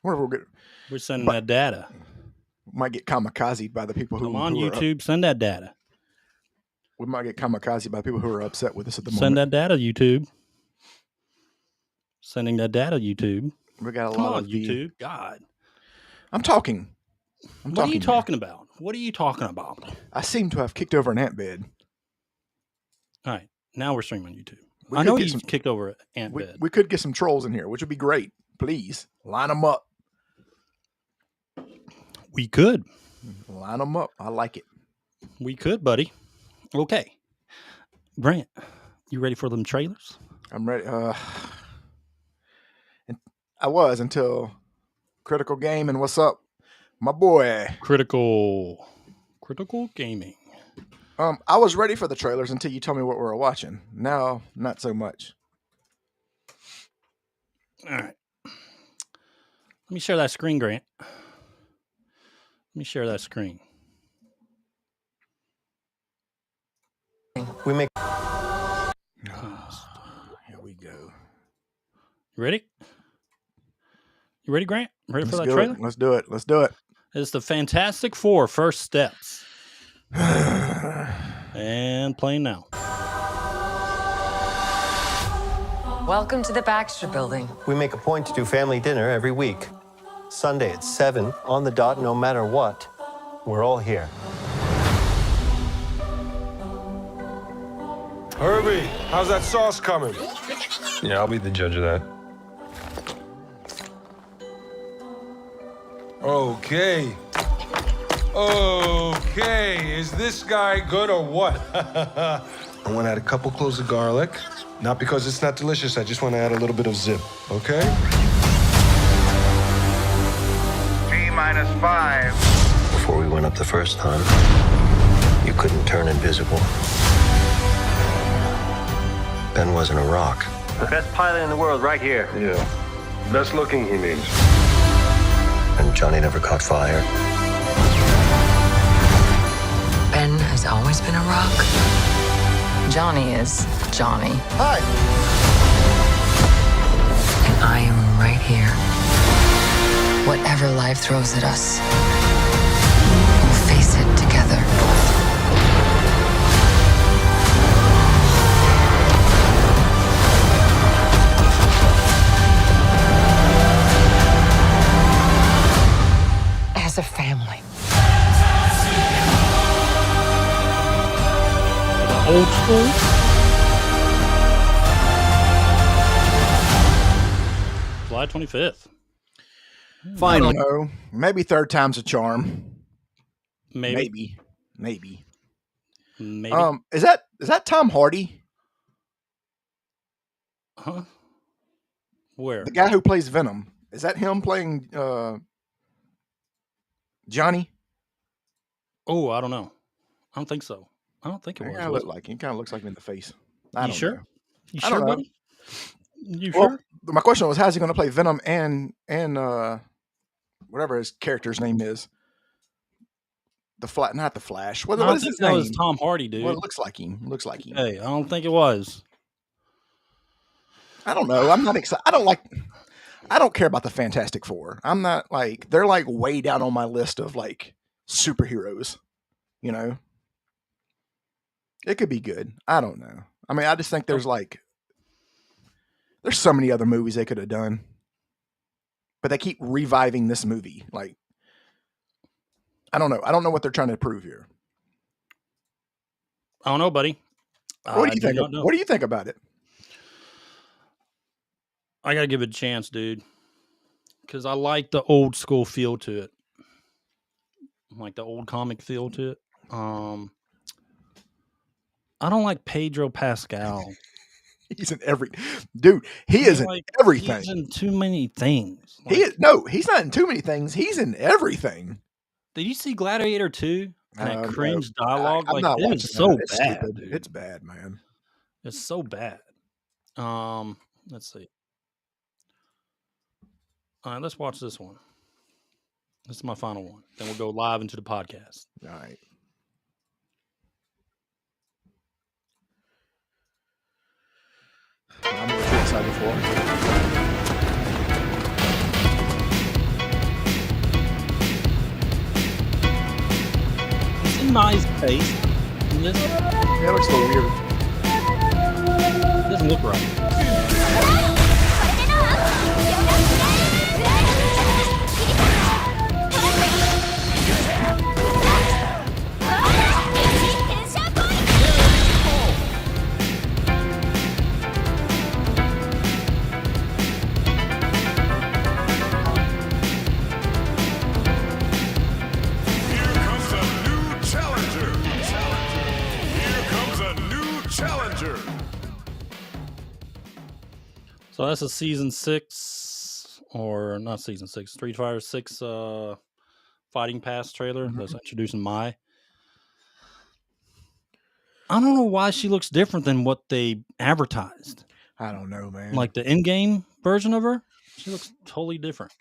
We're sending that data. Might get kamikazed by the people who... Come on, YouTube, send that data. We might get kamikazed by people who are upset with us at the moment. Send that data, YouTube. Sending that data, YouTube. We got a Come lot on, of YouTube. God. I'm talking. What are you talking about? What are you talking about? I seem to have kicked over an ant bed. All right. Now we're streaming on YouTube. I know you kicked over an ant bed. We could get some trolls in here, which would be great. Please, line them up. We could. Line them up. I like it. We could, buddy. Okay. Brant, you ready for them trailers? I'm ready. I was until Critical Game and what's up, my boy? Critical Gaming. I was ready for the trailers until you told me what we were watching. Now, not so much. All right. Let me share that screen, Grant. Let me share that screen. We make. Here we go. You ready? You ready, Grant? Ready for that trailer? Let's do it. Let's do it. It's the Fantastic Four First Steps. And playing now. Welcome to the Baxter Building. We make a point to do family dinner every week. Sunday at 7 on the dot, no matter what. We're all here. Herbie, how's that sauce coming? Yeah, I'll be the judge of that. Okay. Okay, is this guy good or what? I want to add a couple cloves of garlic. Not because it's not delicious, I just want to add a little bit of zip, okay? T-5. Before we went up the first time, you couldn't turn invisible. Ben wasn't a rock. The best pilot in the world right here. Yeah. Best looking, he means. And Johnny never caught fire. Ben has always been a rock. Johnny is Johnny. Hi. And I am right here. Whatever life throws at us, we'll face it together. As a family. Old school. July 25th. Finally. Maybe third time's a charm. Maybe. Is that Tom Hardy? Huh? Where? The guy who plays Venom. Is that him playing Johnny? Oh, I don't know. I don't think so. I don't think it was. He kind of looks like him in the face. You sure? Know. You sure, buddy? You well, sure? My question was, how's he going to play Venom and whatever his character's name is? Not the Flash. What is his name? That was Tom Hardy, dude. Well, it looks like him. Hey, I don't think it was. I don't know. I'm not excited. I don't care about the Fantastic Four. I'm not like, they're like way down on my list of like superheroes, you know? It could be good. I don't know. I mean, I just think there's so many other movies they could have done, but they keep reviving this movie. Like, I don't know. I don't know what they're trying to prove here. I don't know, buddy. What do you think? What do you think about it? I gotta give it a chance, dude, because I like the old school feel to it. Like the old comic feel to it. I don't like Pedro Pascal. He's in dude. He is in everything. He's in too many things. He's not in too many things. He's in everything. Did you see Gladiator 2? And that cringe no, dialogue? I'm not watching it's so it's bad. Stupid. Dude. It's bad, man. It's so bad. Let's see. All right, let's watch this one. This is my final one. Then we'll go live into the podcast. All right. I'm really excited for it. Mai's face. It Yeah, it looks a little weird. doesn't look right. Here comes a new challenger. Here comes a new challenger. So that's a season 6, or not season 6, Street Fighter 6 Fighting Pass trailer that's introducing Mai. I don't know why she looks different than what they advertised. I don't know, man. Like the in-game version of her, she looks totally different.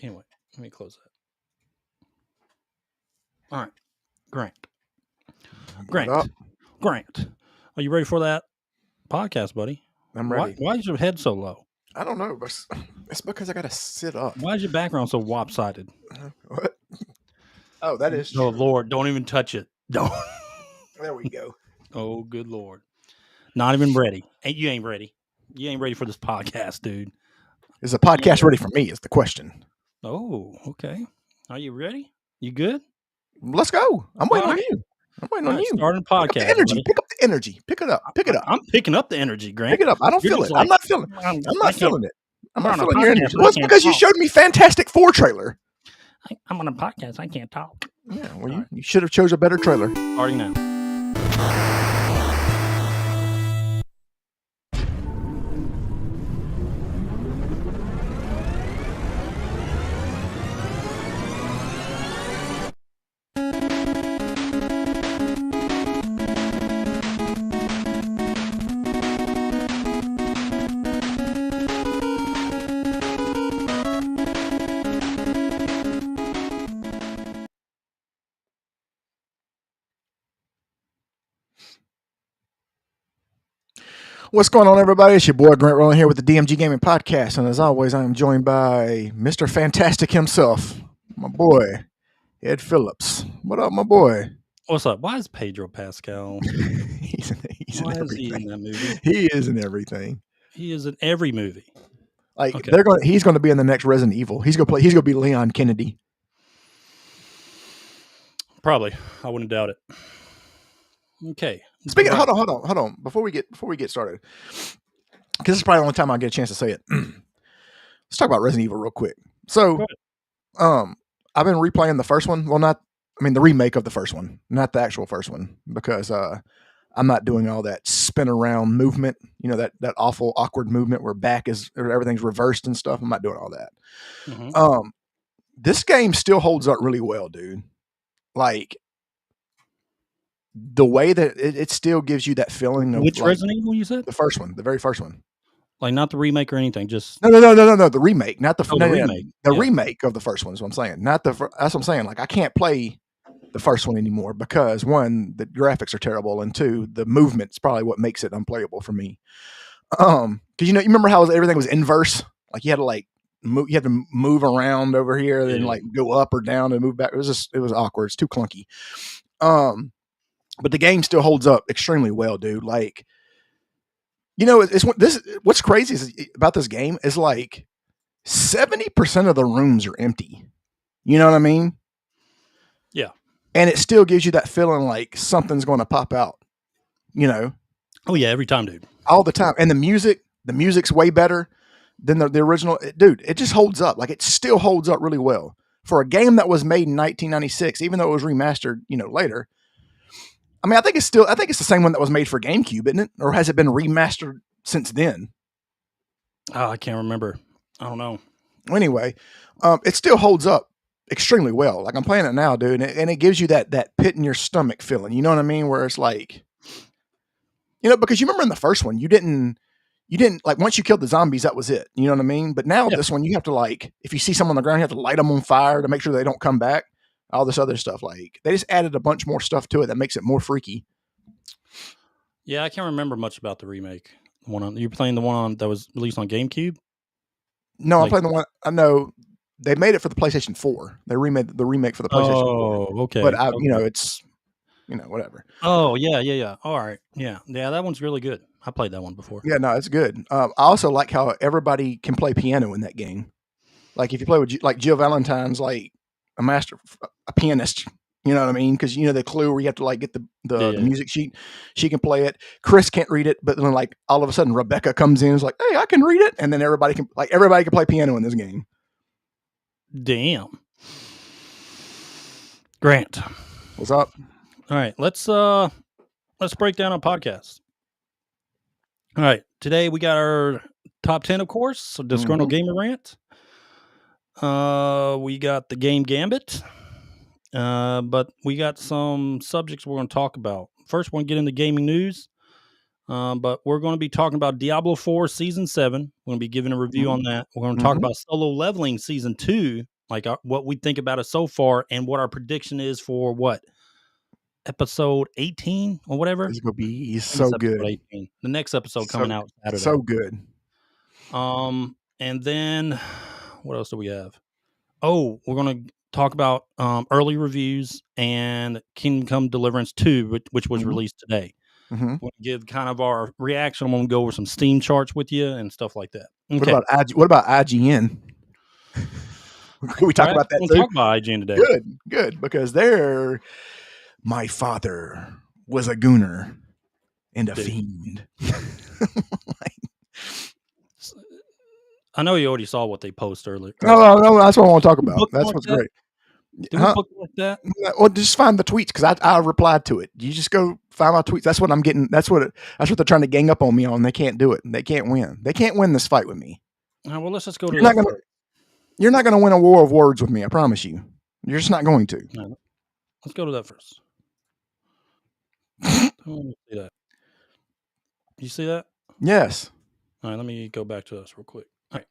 Anyway, let me close that. All right, up. Grant, are you ready for that podcast, buddy? I'm ready. Why is your head so low? I don't know, but it's because I gotta sit up. Why is your background so lopsided? What? Oh, that is Oh true. Lord, don't even touch it. Don't. There we go. Oh, good Lord. Not even ready. You ain't ready. You ain't ready for this podcast, dude. Is the podcast ready for me? Is the question. Oh, okay. Are you ready? You good? Let's go. I'm waiting All on right. you. I'm waiting on you. Starting Pick up podcast. the energy. buddy. Pick up the energy. Pick it up. Pick it up. I'm picking up the energy, Grant. Pick it up. I don't You're feel it. just I'm like, not feeling it. I'm I not can't- feeling it. I'm we're not on a feeling your podcast, energy. I Well, it's can't because you talk. showed me Fantastic Four trailer. I'm on a podcast. I can't talk. Yeah, well, you should have chose a better trailer. Starting now. What's going on, everybody? It's your boy Grant Rowland here with the DMG Gaming Podcast, and as always, I am joined by Mr. Fantastic himself, my boy Ed Phillips. What up, my boy? What's up? Why is Pedro Pascal? he's in Why is he in everything. that movie? He is in everything. He is in every movie. Like Okay. he's going to be in the next Resident Evil. He's going to be Leon Kennedy. Probably. I wouldn't doubt it. Okay. Speaking, Right. hold on. Before we get started, because this is probably the only time I'll get a chance to say it. Let's talk about Resident Evil real quick. So, I've been replaying the first one. Well, the remake of the first one, not the actual first one, because I'm not doing all that spin around movement. You know, that awful awkward movement where everything's reversed and stuff. I'm not doing all that. Mhm. This game still holds up really well, dude. Like, the way that it still gives you that feeling of Which like, Resident Evil you said? the first one, the very first one. Like not the remake or anything, just No, the remake, not the Oh, the remake. The Yeah. remake of the first one is what I'm saying. Not the. That's what I'm saying. Like I can't play the first one anymore because one, the graphics are terrible, and two, the movement's probably what makes it unplayable for me. Because you remember how everything was inverse. Like you had to move. You had to move around over here, then Yeah. go up or down and move back. It was awkward. It's too clunky. But the game still holds up extremely well, dude. Like, what's crazy about this game is like 70% of the rooms are empty. You know what I mean? Yeah. And it still gives you that feeling like something's going to pop out, Oh yeah, every time, dude. all the time. And the music's way better than the original. Dude, it just holds up. Like it still holds up really well for a game that was made in 1996, even though it was remastered, later. I mean, I think it's the same one that was made for GameCube, isn't it? Or has it been remastered since then? Oh, I can't remember. I don't know. Anyway, it still holds up extremely well. Like I'm playing it now, dude, and it gives you that pit in your stomach feeling. You know what I mean? Where it's like, because you remember in the first one, you didn't like once you killed the zombies, that was it. You know what I mean? But now this one, you have to if you see someone on the ground, you have to light them on fire to make sure they don't come back. All this other stuff. Like they just added a bunch more stuff to it that makes it more freaky. Yeah, I can't remember much about the remake. You're playing the one that was released on GameCube? No, I'm playing the one. I know They made it for the PlayStation 4. They remade the remake for the PlayStation 4. Oh, okay. But okay. it's whatever. Oh, yeah. All right. Yeah. That one's really good. I played that one before. Yeah, no, it's good. I also like how everybody can play piano in that game. Like if you play with like Jill Valentine's like a pianist. You know what I mean? Because the clue where you have to like get the music sheet. She can play it. Chris can't read it, but then like all of a sudden Rebecca comes in and is like, "Hey, I can read it," and then everybody can play piano in this game. Damn. Grant, what's up? All right, let's break down our podcast. All right, today we got our top 10, of course. So Disgruntled Gamer Rant. We got the game Gambit. But we got some subjects we're going to talk about. First, we're going to get into gaming news. But we're going to be talking about Diablo 4 Season 7. We're going to be giving a review on that. We're going to talk about Solo Leveling Season 2, like what we think about it so far, and what our prediction is for episode 18 or whatever. It's going to be so good. 18. The next episode coming out Saturday. So good. And then what else do we have? Oh, we're going to talk about early reviews and Kingdom Come Deliverance 2, which was released today. We'll give kind of our reaction. I'm going to go over some Steam charts with you and stuff like that. Okay. What about IGN? Can we talk about that too? Talk about IGN today. Good, because my father was a gooner and a fiend. I know you already saw what they posted earlier. No, that's what I want to talk about. That's what's great. Do we book like that? Well, just find the tweets because I replied to it. You just go find my tweets. That's what I'm getting. That's what they're trying to gang up on me on. They can't do it. They can't win. They can't win this fight with me. Well, let's just go to. You're not gonna win a war of words with me. I promise you. You're just not going to. No, let's go to that first. I want to see that. You see that? Yes. All right. Let me go back to us real quick. All right.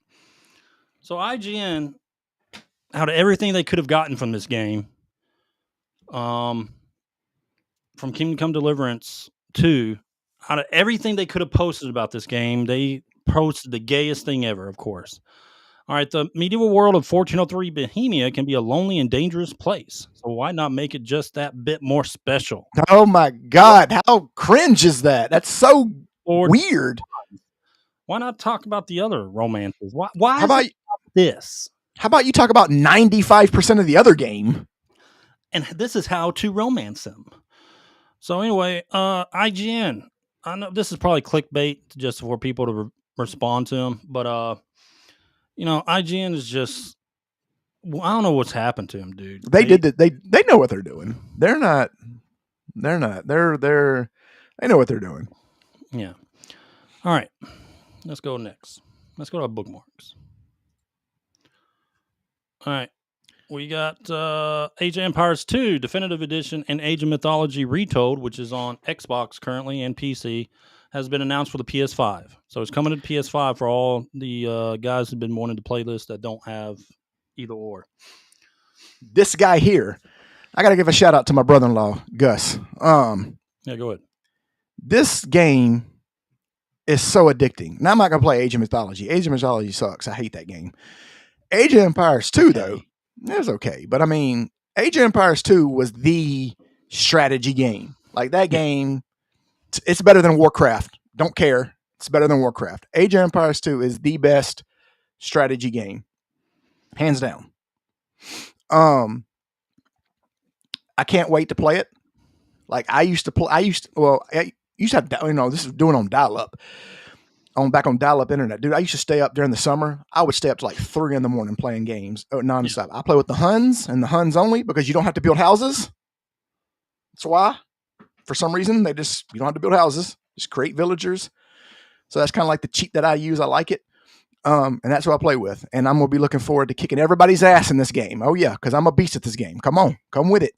So IGN, out of everything they could have gotten from this game, from Kingdom Come Deliverance 2, out of everything they could have posted about this game, they posted the gayest thing ever, of course. All right, the medieval world of 1403 Bohemia can be a lonely and dangerous place. So why not make it just that bit more special? Oh my God, how cringe is that? That's so weird. Why not talk about the other romances? Why how about this? How about you talk about 95% of the other game? And this is how to romance them. So anyway, IGN. I know this is probably clickbait just for people to respond to them, but IGN is just. I don't know what's happened to him, dude. They know what they're doing. They're not. They know what they're doing. Yeah. All right. Let's go next. Let's go to our bookmarks. All right. We got Age of Empires 2 Definitive Edition and Age of Mythology Retold, which is on Xbox currently and PC, has been announced for the PS5. So it's coming to PS5 for all the guys who've been wanting to play this that don't have either or. This guy here, I got to give a shout out to my brother-in-law, Gus. Yeah, go ahead. This game is so addicting. Now I'm not going to play Age of Mythology. Age of Mythology sucks. I hate that game. Age of Empires 2, though, it was okay. But I mean, Age of Empires 2 was the strategy game. Like that game, it's better than Warcraft. Don't care. It's better than Warcraft. Age of Empires 2 is the best strategy game. Hands down. I can't wait to play it. Like I used to have, this is doing on dial-up. Back on dial-up internet. Dude, I used to stay up during the summer. I would stay up to like 3 a.m. playing games nonstop. I play with the Huns and the Huns only because you don't have to build houses. That's why. For some reason, you don't have to build houses. Just create villagers. So that's kind of like the cheat that I use. I like it. And that's what I play with. And I'm going to be looking forward to kicking everybody's ass in this game. Oh, yeah, because I'm a beast at this game. Come on. Come with it.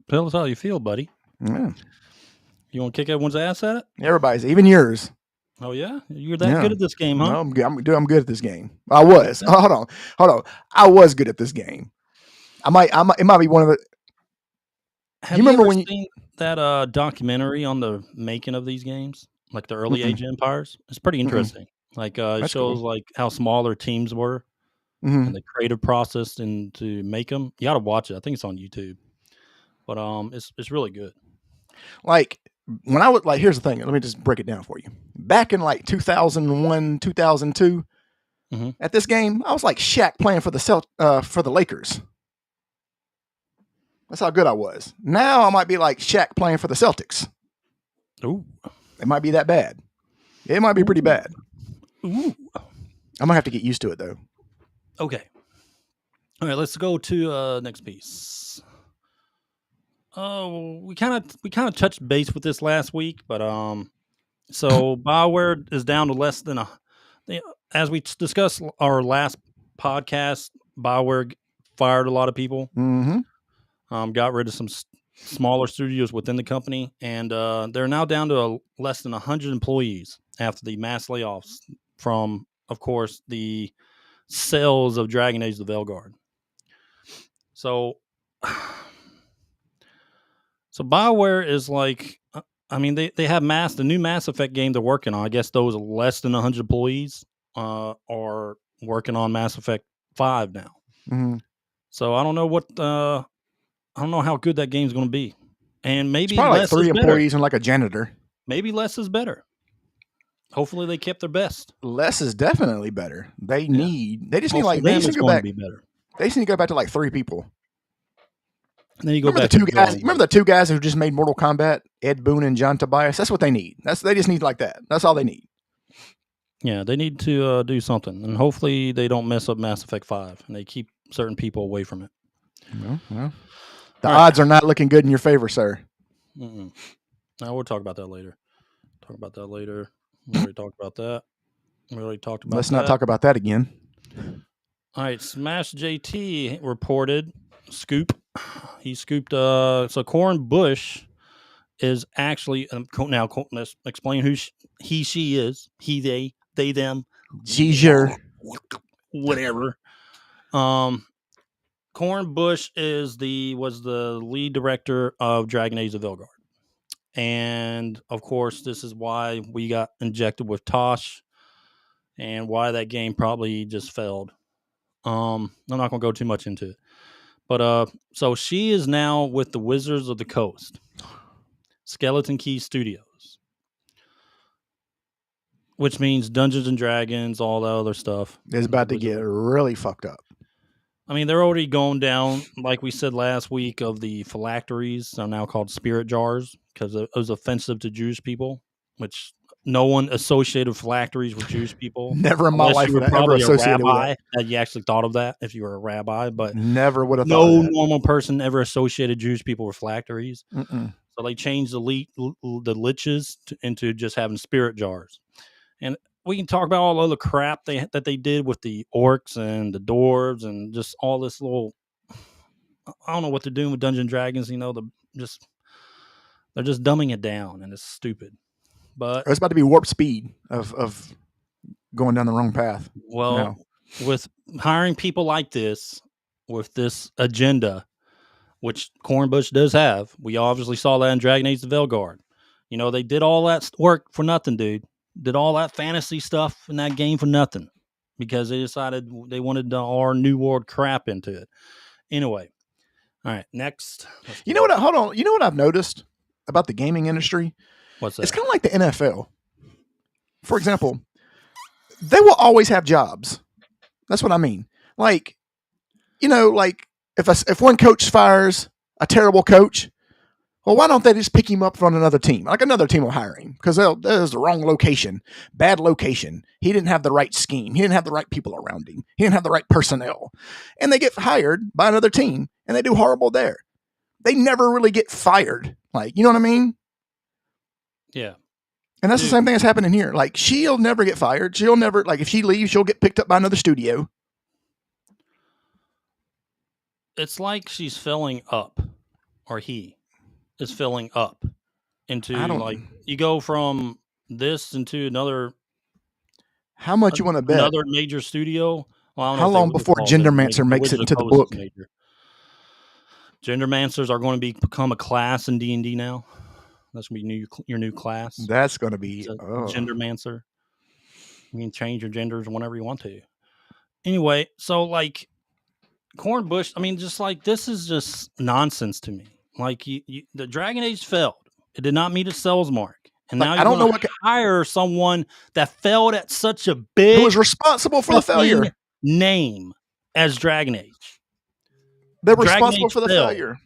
Tell us how you feel, buddy. Yeah. You want to kick everyone's ass at it? Everybody's, even yours. Oh, yeah? You're that good at this game, huh? No, I'm good at this game. I was. Oh, hold on. I was good at this game. It might be one of the... Have you ever seen that documentary on the making of these games? Like the early Age of Empires? It's pretty interesting. Like it That's shows cool. like how small their teams were Mhm. and the creative process and to make them. You got to watch it. I think it's on YouTube, but it's really good. Like when I was like, here's the thing. Let me just break it down for you. Back in like 2001, 2002, Mhm. at this game, I was like Shaq playing for the Lakers. That's how good I was. Now I might be like Shaq playing for the Celtics. Ooh, It might be that bad. It might be pretty bad. ooh. I'm gonna have to get used to it though. Okay. All right, let's go to next piece. Oh, we kind of touched base with this last week, but so BioWare is down to less than as we discussed our last podcast, BioWare fired a lot of people. Mm-hmm. Got rid of some smaller studios within the company, and they're now down to less than 100 employees after the mass layoffs from, of course, the sales of Dragon Age: The Veilguard. So BioWare is like, I mean, they have the new Mass Effect game they're working on. I guess those less than 100 employees are working on Mass Effect 5 now. Mm-hmm. So I don't know I don't know how good that game's going to be. And maybe It's probably like less 3 is employees better. and like a janitor. Maybe less is better. Hopefully they kept their best. Less is definitely better. They just need Well, they for just them, need to it's go going back. to be better. They just need to go back to like 3 people. And then you go Remember back the to two guys? Remember the 2 guys who just made Mortal Kombat? Ed Boon and John Tobias. That's what they need. They just need like that. That's all they need. Yeah, they need to do something, and hopefully they don't mess up Mass Effect 5 and they keep certain people away from it. Well, the odds are not looking good in your favor, sir. Mm-mm. No, we'll talk about that later. We already talked about that. Let's not talk about that again. All right, Smash JT reported scoop. He scooped. So Corin Bush is actually now. Let's explain who she is. He, they, them. Jeezer. Whatever. Corin Bush was the lead director of Dragon Age: The Veilguard, and of course, this is why we got injected with Tosh, and why that game probably just failed. I'm not gonna go too much into it, but so she is now with the Wizards of the Coast, Skeleton Key Studios, which means Dungeons and Dragons, all that other stuff. It's about to get really fucked up. I mean, they're already going down, like we said last week, of the phylacteries are now called spirit jars because it was offensive to Jewish people, which no one associated phylacteries with Jewish people. Never in my life would I ever associate with that. That you actually thought of that if you were a rabbi, but never would have no thought of that. normal person ever associated Jewish people with phylacteries. Mm-mm. So they changed the liches into just having spirit jars. And we can talk about all the other crap that they did with the orcs and the dwarves and just all this little. I don't know what they're doing with Dungeons and Dragons. You know, they're just dumbing it down, and it's stupid. But It's about to be warp speed of going down the wrong path. Well, with hiring people like this, with this agenda, which Cornbush does have, we obviously saw that in Dragon Age: The Veilguard. You know, they did all that work for nothing, dude. Did all that fantasy stuff in that game for nothing because they decided they wanted our New World crap into it. Anyway, all right, next. You know what? Hold on. You know what I've noticed about the gaming industry? What's that? It's kind of like the NFL. For example, they will always have jobs. That's what I mean. Like, you know, like if one coach fires a terrible coach, well, why don't they just pick him up from another team? Like another team will hire him because that was the wrong location, bad location. He didn't have the right scheme. He didn't have the right people around him. He didn't have the right personnel. And they get hired by another team and they do horrible there. They never really get fired. Like, you know what I mean? Yeah. And that's the same thing that's happening here. Like, she'll never get fired. She'll never, like, if she leaves, she'll get picked up by another studio. It's like she's filling up, or he is filling up into, like, you go from this into another. How much you want to bet? Another major studio? Well, I don't know how long before Gendermancer makes it into the book? Gendermancers are going to become a class in D&D now. That's going to be your new class. That's going to be Gendermancer. You can change your genders whenever you want to. Anyway, so like Corn Bush, I mean, just like this is just nonsense to me. Like the Dragon Age failed. It did not meet its sales mark. And Like, now I you don't know want to hire someone that failed at such a big Who was responsible for the failure? fucking name as Dragon Age. They're Dragon responsible Age for the failed. failure.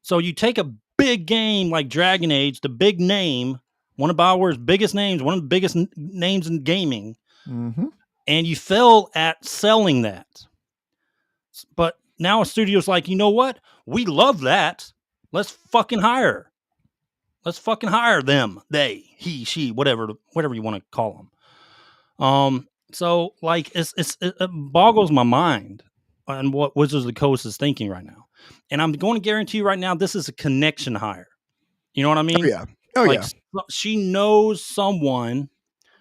So you take a big game like Dragon Age, the big name, one of BioWare's biggest names, one of the biggest names in gaming, Mm-hmm. and you fail at selling that. But now a studio's like, you know what? We love that. Let's fucking hire. Let's fucking hire them. They, he, she, whatever you want to call them. So like it boggles my mind on what Wizards of the Coast is thinking right now. And I'm going to guarantee you right now, this is a connection hire. You know what I mean? Oh, yeah. Oh, like, yeah. She knows someone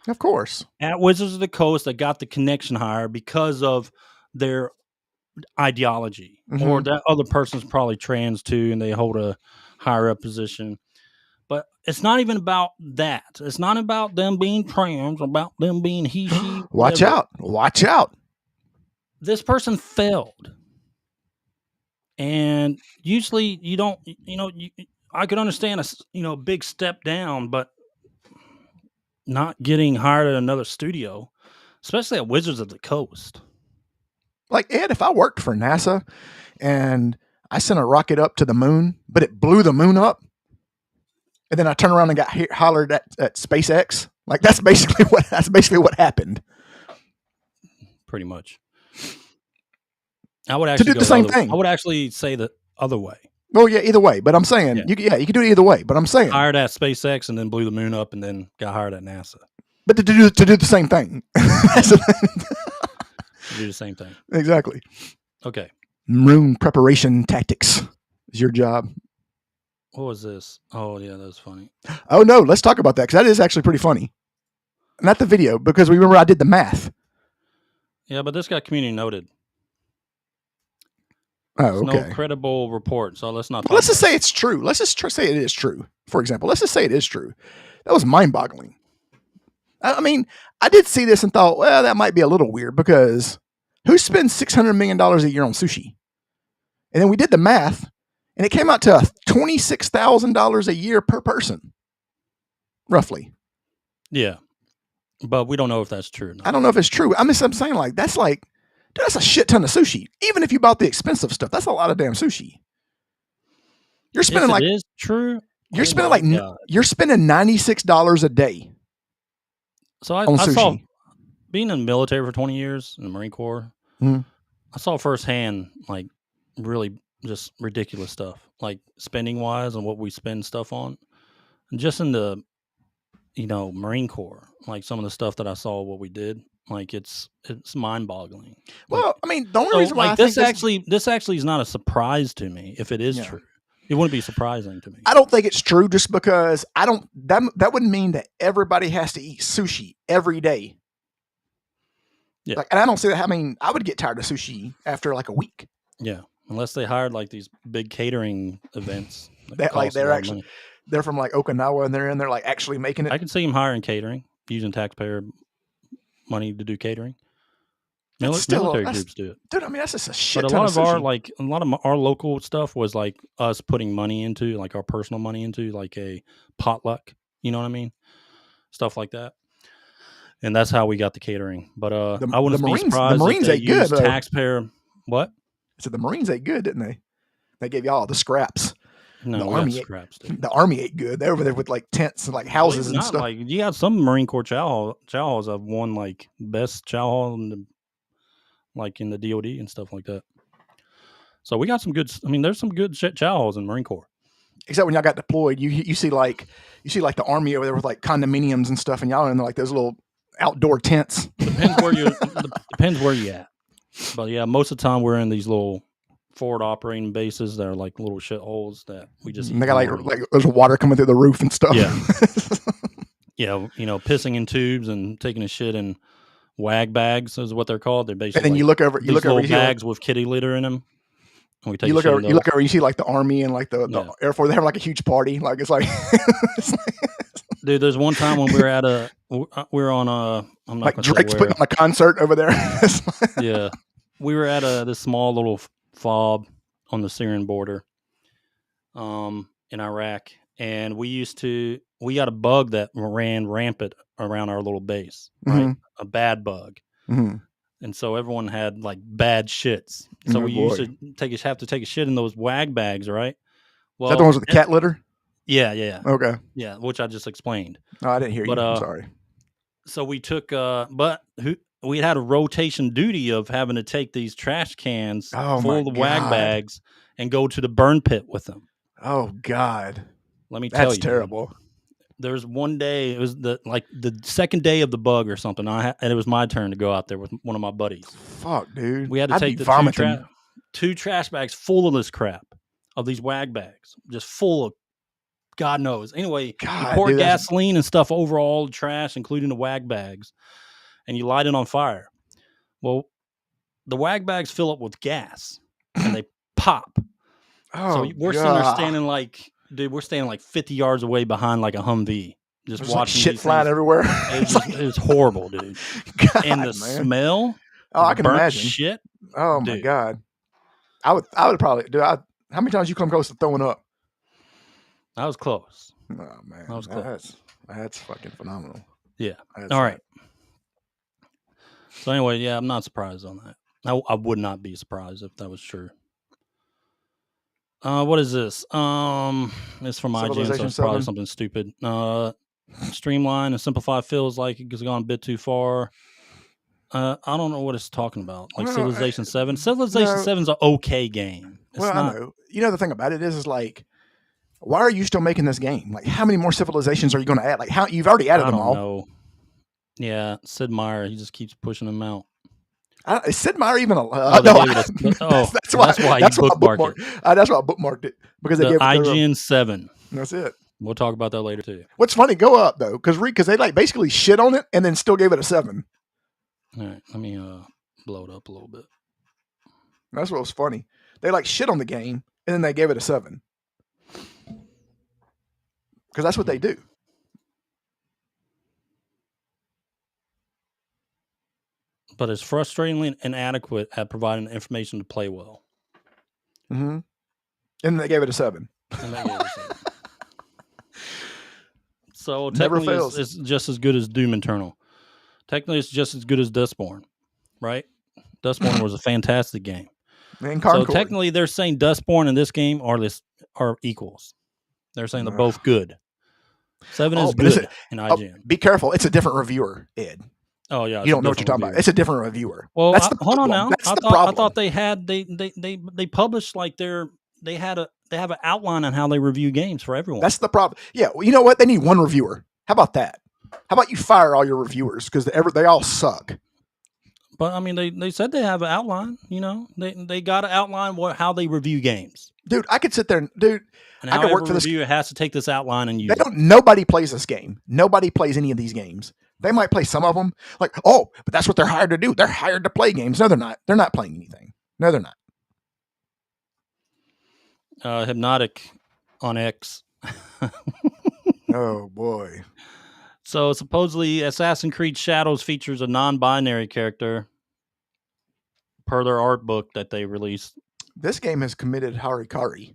Of course. at Wizards of the Coast that got the connection hire because of their ideology, or that other person's probably trans too, and they hold a higher up position. But it's not even about that. It's not about them being trans, about them being he, she. Watch whatever. out. Watch out. This person failed. And usually you don't, I could understand a big step down, but not getting hired at another studio, especially at Wizards of the Coast. Like, Ed, if I worked for NASA and I sent a rocket up to the moon, but it blew the moon up, and then I turned around and got hollered at SpaceX, like that's basically what happened. Pretty much. I would actually do the same thing. I would actually say the other way. Oh yeah, either way. But I'm saying, you could do it either way. But I'm saying, Hired at SpaceX and then blew the moon up and then got hired at NASA. but to do the same thing. Do the same thing. Exactly. Okay. Moon preparation tactics is your job. What was this? Oh yeah, that was funny. Oh no, let's talk about that because that is actually pretty funny. Not the video, because we remember I did the math. Yeah, but this got community noted. Oh, There's okay. no credible report, so let's not. Well, let's just say it's true. Let's just say it is true. For example, let's just say it is true. That was mind-boggling. I mean, I did see this and thought, well, that might be a little weird because who spends $600 million a year on sushi? And then we did the math, and it came out to $26,000 a year per person, roughly. Yeah, but we don't know if that's true or not. I don't know if it's true. I'm saying, like, that's like, dude, that's a shit ton of sushi. Even if you bought the expensive stuff, that's a lot of damn sushi. You're spending if like it is true. you're Oh spending my like God. you're spending $96 a day. So I on saw, sushi. being in the military for 20 years in the Marine Corps, Mhm. I saw firsthand like really just ridiculous stuff, like spending wise and what we spend stuff on. And just in the Marine Corps, like some of the stuff that I saw what we did, like it's mind boggling. Well, I mean, the only reason why I this think this actually is not a surprise to me if it is Yeah. true. It wouldn't be surprising to me. I don't think it's true just because that wouldn't mean that everybody has to eat sushi every day. Yeah. Like, and I don't see that. I mean, I would get tired of sushi after like a week. Yeah, unless they hired like these big catering events. That, like, cost a lot of money. They're from like Okinawa and they're in there like actually making it. I can see them hiring catering, using taxpayer money to do catering. Military groups do it. Dude, I mean, that's just a shit But a ton lot of of sushi. our local stuff was like us putting money into, like our personal money into, like a potluck. You know what I mean? Stuff like that. And that's how we got the catering. But I wouldn't be surprised the Marines if they ate good, used though. taxpayer. What? So the Marines ate good, didn't they? They gave y'all the scraps. No, The we Army got ate- scraps. Dude. The Army ate good. They're over there with like tents and like houses and Not stuff. like you got some Marine Corps chow halls have won like best chow hall in the, like in the DOD and stuff like that. So we got some good. I mean, there's some good chow halls in Marine Corps. Except when y'all got deployed, you see like the Army over there with like condominiums and stuff, and y'all in like those little outdoor tents. Depends where you at. But yeah, most of the time we're in these little forward operating bases that are like little shit holes that we just. And they got like there's water coming through the roof and stuff. Yeah. Yeah, pissing in tubes and taking a shit in wag bags is what they're called. They're basically. And then you look over, these little bags with kitty litter in them. And we take you look shit over, in you see like the Army and like the Air Force. They have like a huge party. Like it's like, Dude, there's one time when we were at we were on I'm not Like gonna say Drake's where. putting on a concert over there. Yeah, we were at this small little fob on the Syrian border, in Iraq, and we got a bug that ran rampant around our little base, right? Mhm. A bad bug, Mhm. and so everyone had like bad shits. So Oh, we boy. used to have to take a shit in those wag bags, right? Is that the ones with the cat litter? Yeah, Okay. yeah, which I just explained. No, I didn't hear But you. I'm sorry. so we took we had a rotation duty of having to take these trash cans Oh, full my of the wag God. bags and go to the burn pit with them. Oh God, Let me tell that's you, dude. terrible. There's one day, it was the second day of the bug or something. And it was my turn to go out there with one of my buddies. Fuck, dude. We had to I'd take be the vomiting. two trash bags full of this crap, of these wag bags, just full of God knows. Anyway, God, you pour dude, that's- gasoline and stuff over all the trash, including the wag bags, and you light it on fire. Well, the wag bags fill up with gas and they pop. Oh, So we're sitting there God. standing we're standing like 50 yards away behind like a Humvee, just There's like watching shit these flying things. everywhere. It was horrible, dude. God, And the man. smell, Oh, I of can burnt imagine. shit. Oh my Dude. God. I would probably do. How many times you come close to throwing up? I was close. Oh man, That was close. that's fucking phenomenal. Yeah. That's All right. So anyway, yeah, I'm not surprised on that. I would not be surprised if that was true. What is this? It's from IGN, so Civilization it's probably 7. something stupid. Streamline and simplify feels like it's gone a bit too far. I don't know what it's talking about. Like Well, Civilization 7. Civilization no. 7's an okay game. It's Well, not, I know. You know the thing about it is like, why are you still making this game? Like, how many more civilizations are you going to add? Like, how you've already added I them don't all. know. Yeah, Sid Meier, he just keeps pushing them out. Is Sid Meier even a? They no, gave it a- that's why you I bookmarked it. That's why I bookmarked it because they The gave it. IGN 7. That's it. We'll talk about that later too. What's funny? Go up though, because they like basically shit on it and then still gave it a 7. All right, let me blow it up a little bit. That's what was funny. They like shit on the game and then they gave it a 7 because that's what they do. But it's frustratingly inadequate at providing information to play well. Mm-hmm. And they gave it a 7. And that gave it a 7. So Never technically, fails. it's just as good as Doom Eternal. Technically, it's just as good as Dustborn, right? Dustborn was a fantastic game. And So Concord. technically, they're saying Dustborn and this game are equals. They're saying they're both good. 7 is but is good it- in IGN. Be careful. It's a different reviewer, Ed. Oh yeah, You don't know what you're talking about. It's a different reviewer. Well, That's the hold on problem. now. That's I the thought problem. they had they published like they have an outline on how they review games for everyone. That's the problem. Yeah, well, you know what? They need one reviewer. How about that? How about you fire all your reviewers because they all suck. But I mean, they said they have an outline. You know, they got to outline how they review games. Dude, I could sit there, dude. And I how could work for this. reviewer has to take this outline and use They it. don't. Nobody plays this game. Nobody plays any of these games. They might play some of them. Like, oh, but that's what they're hired to do. They're hired to play games. No, they're not. They're not playing anything. No, they're not. Hypnotic on X. Oh boy. So supposedly, Assassin's Creed Shadows features a non-binary character per their art book that they released. This game has committed harikari.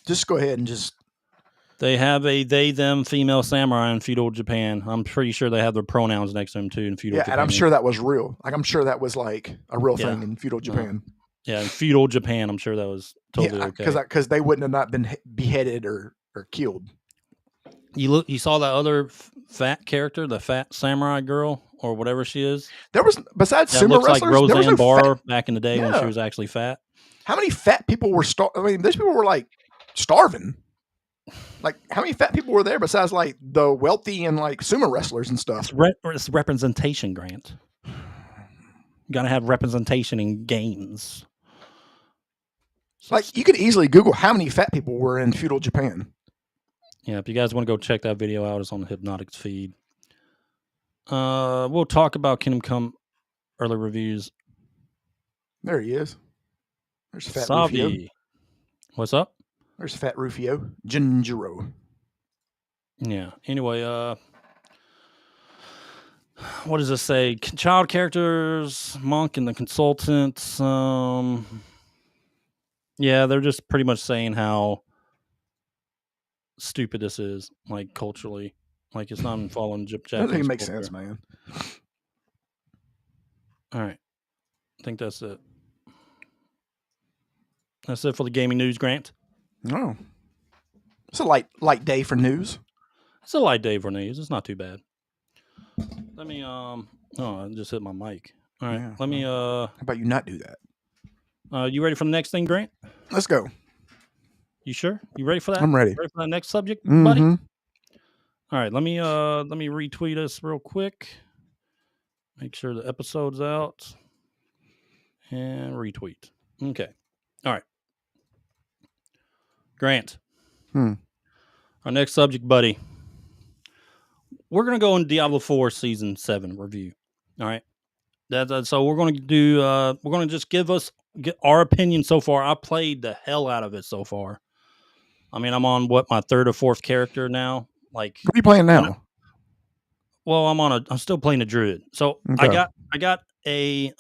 Just go ahead and just. They have a they/them female samurai in feudal Japan. I'm pretty sure they have their pronouns next to them too in feudal Yeah, Japan. and I'm sure that was real. Like, I'm sure that was like a real thing in feudal Japan. Yeah, in feudal Japan, I'm sure that was totally okay. Because they wouldn't have not been beheaded or killed. You saw that other fat character, the fat samurai girl or whatever she is. There was besides That sumo looks like wrestlers, there was Roseanne no Barr fat- back in the day when Yeah. she was actually fat. How many fat people were I mean, these people were like starving. Like, how many fat people were there besides like the wealthy and like sumo wrestlers and stuff? It's representation, Grant. You gotta have representation in games. Like, you could easily Google how many fat people were in feudal Japan. Yeah, if you guys want to go check that video out, it's on the Hypnotics feed. We'll talk about Kingdom Come early reviews. There he is. There's Fat Rufio. Savi. What's up? There's Fat Rufio. Jinjiro. Yeah. Anyway, what does this say? Child characters, monk and the consultants. Yeah, they're just pretty much saying how stupid this is, like culturally, like it's not even following I think Japanese it makes culture. sense, man. All right, I think that's it. That's it for the gaming news, Grant. Oh, it's a light day for news. It's a light day for news. It's not too bad. Let me oh, I just hit my mic. All right, Yeah, let me How about you not do that? you ready for the next thing, Grant? Let's go. You sure? You ready for that? I'm ready. Ready for that next subject, buddy? Mhm. All right, let me retweet us real quick. Make sure the episode's out. And retweet. Okay. All right. Grant. Our next subject, buddy. We're gonna go in Diablo 4 Season 7 review. All right. So we're gonna do we're gonna just get our opinion so far. I played the hell out of it so far. I mean, I'm on my third or fourth character now. Like, What are you playing now? well, I'm still playing a druid. So Okay. I got a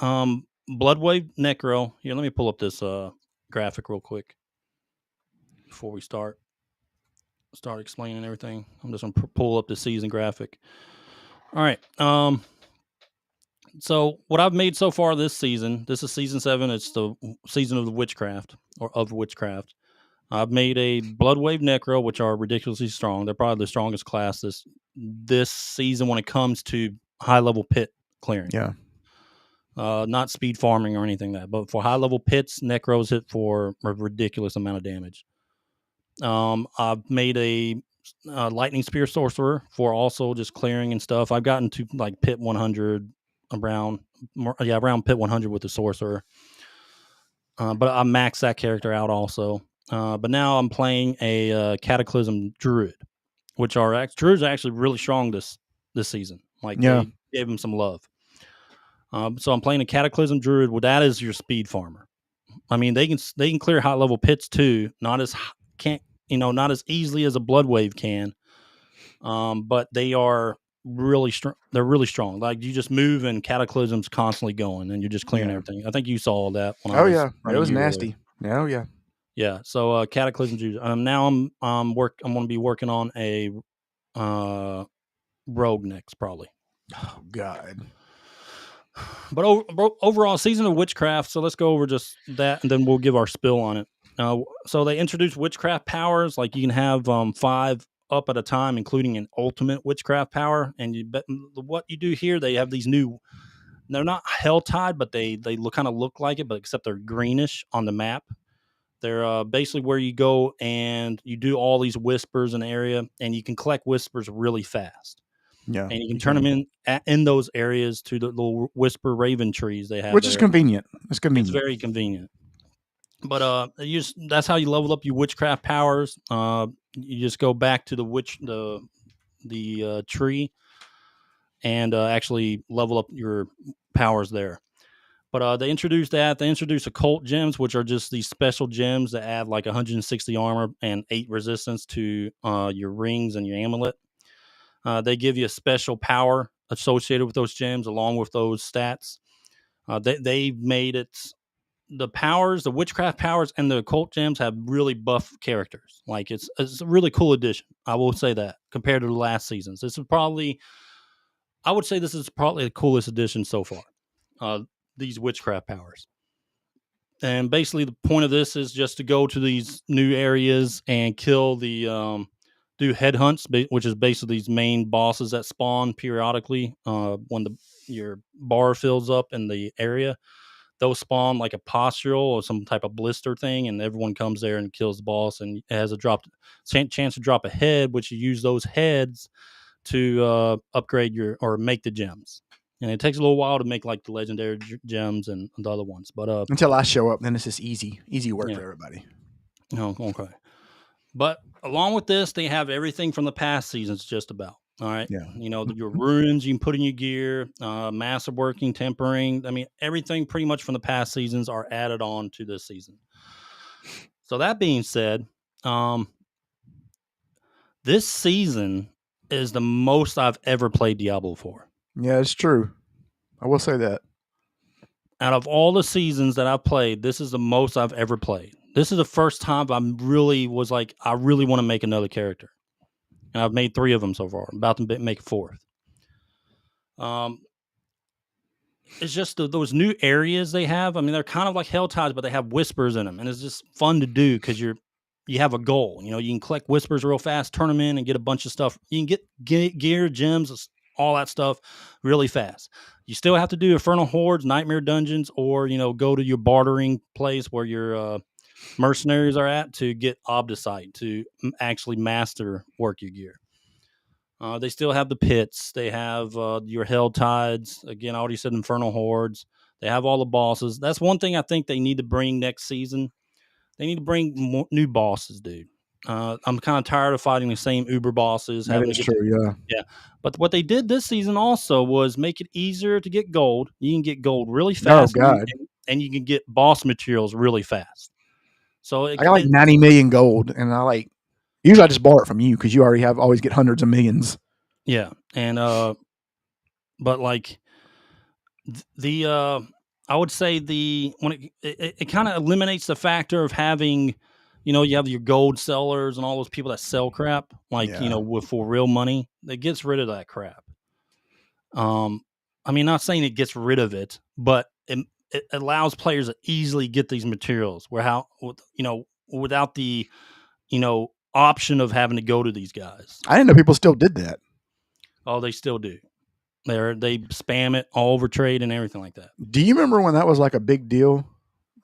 Bloodwave Necro. Here, let me pull up this graphic real quick before we start explaining everything. I'm just gonna pull up the season graphic. All right. So what I've made so far this season, this is season 7. It's the season of the witchcraft or of witchcraft. I've made a Bloodwave Necro, which are ridiculously strong. They're probably the strongest class this season when it comes to high level pit clearing. Yeah. Not speed farming or anything like that, but for high level pits, Necros hit for a ridiculous amount of damage. I've made a lightning spear sorcerer for also just clearing and stuff. I've gotten to like pit 100 around pit 100 with the sorcerer. But I maxed that character out also. But now I'm playing a Cataclysm Druid, which Druids are actually really strong this season. Like, they gave him some love. So I'm playing a Cataclysm Druid. Well, that is your speed farmer. I mean, they can clear high level pits too. Not as easily as a Bloodwave can. But they are really strong. They're really strong. Like, you just move and Cataclysm's constantly going, and you're just clearing everything. I think you saw that. When it was nasty. Earlier. Yeah. So Cataclysm Druid. Now I'm going to be working on a rogue next, probably. Oh God. But overall, season of witchcraft. So let's go over just that, and then we'll give our spill on it. So they introduced witchcraft powers. Like, you can have 5 up at a time, including an ultimate witchcraft power. And what you do here, they have these new. They're not Helltide, but they kind of look like it, but except they're greenish on the map. They're basically where you go and you do all these whispers in the area, and you can collect whispers really fast. Yeah, and you can turn them in those areas to the little whisper raven trees they have, which is convenient. It's convenient. It's very convenient. But that's how you level up your witchcraft powers. You just go back to the tree and actually level up your powers there. But they introduced that. They introduced occult gems, which are just these special gems that add like 160 armor and 8 resistance to your rings and your amulet. They give you a special power associated with those gems along with those stats. They made it, the witchcraft powers and the occult gems have really buff characters. Like, it's a really cool addition. I will say that compared to the last seasons. I would say this is probably the coolest addition so far. These witchcraft powers. And basically the point of this is just to go to these new areas and kill do headhunts, which is basically these main bosses that spawn periodically when your bar fills up in the area. They'll spawn like a postural or some type of blister thing, and everyone comes there and kills the boss, and it has a chance to drop a head, which you use those heads to upgrade or make the gems. And it takes a little while to make like the legendary gems and the other ones. But until I show up, then it's just easy work for everybody. Oh, okay. But along with this, they have everything from the past seasons just about. All right. Yeah. Your runes you can put in your gear, massive working, tempering. I mean, everything pretty much from the past seasons are added on to this season. So that being said, this season is the most I've ever played Diablo 4. Yeah, it's true. I will say that. Out of all the seasons that I've played, this is the most I've ever played. This is the first time I really was like, I really want to make another character. And I've made 3 of them so far. I'm about to make a 4th. It's just those new areas they have. I mean, they're kind of like Helltides, but they have whispers in them. And it's just fun to do because you have a goal. You know, you can collect whispers real fast, turn them in, and get a bunch of stuff. You can get gear, gems, all that stuff really fast. You still have to do Infernal Hordes, Nightmare Dungeons, or, you know, go to your bartering place where your mercenaries are at to get Obdicite to actually master work your gear. They still have the pits. They have your Helltides. Again, I already said Infernal Hordes. They have all the bosses. That's one thing I think they need to bring next season. They need to bring more new bosses, dude. I'm kind of tired of fighting the same Uber bosses. That is true, yeah. Yeah. But what they did this season also was make it easier to get gold. You can get gold really fast. Oh, God. And you can get boss materials really fast. So I got like 90 million gold, and usually I just borrow it from you because you already always get hundreds of millions. Yeah. And, but like I would say when it kind of eliminates the factor of having, you know, you have your gold sellers and all those people that sell crap, like, you know, for real money. It gets rid of that crap. I mean, not saying it gets rid of it, but it allows players to easily get these materials without the, you know, option of having to go to these guys. I didn't know people still did that. Oh, they still do. They spam it all over trade and everything like that. Do you remember when that was like a big deal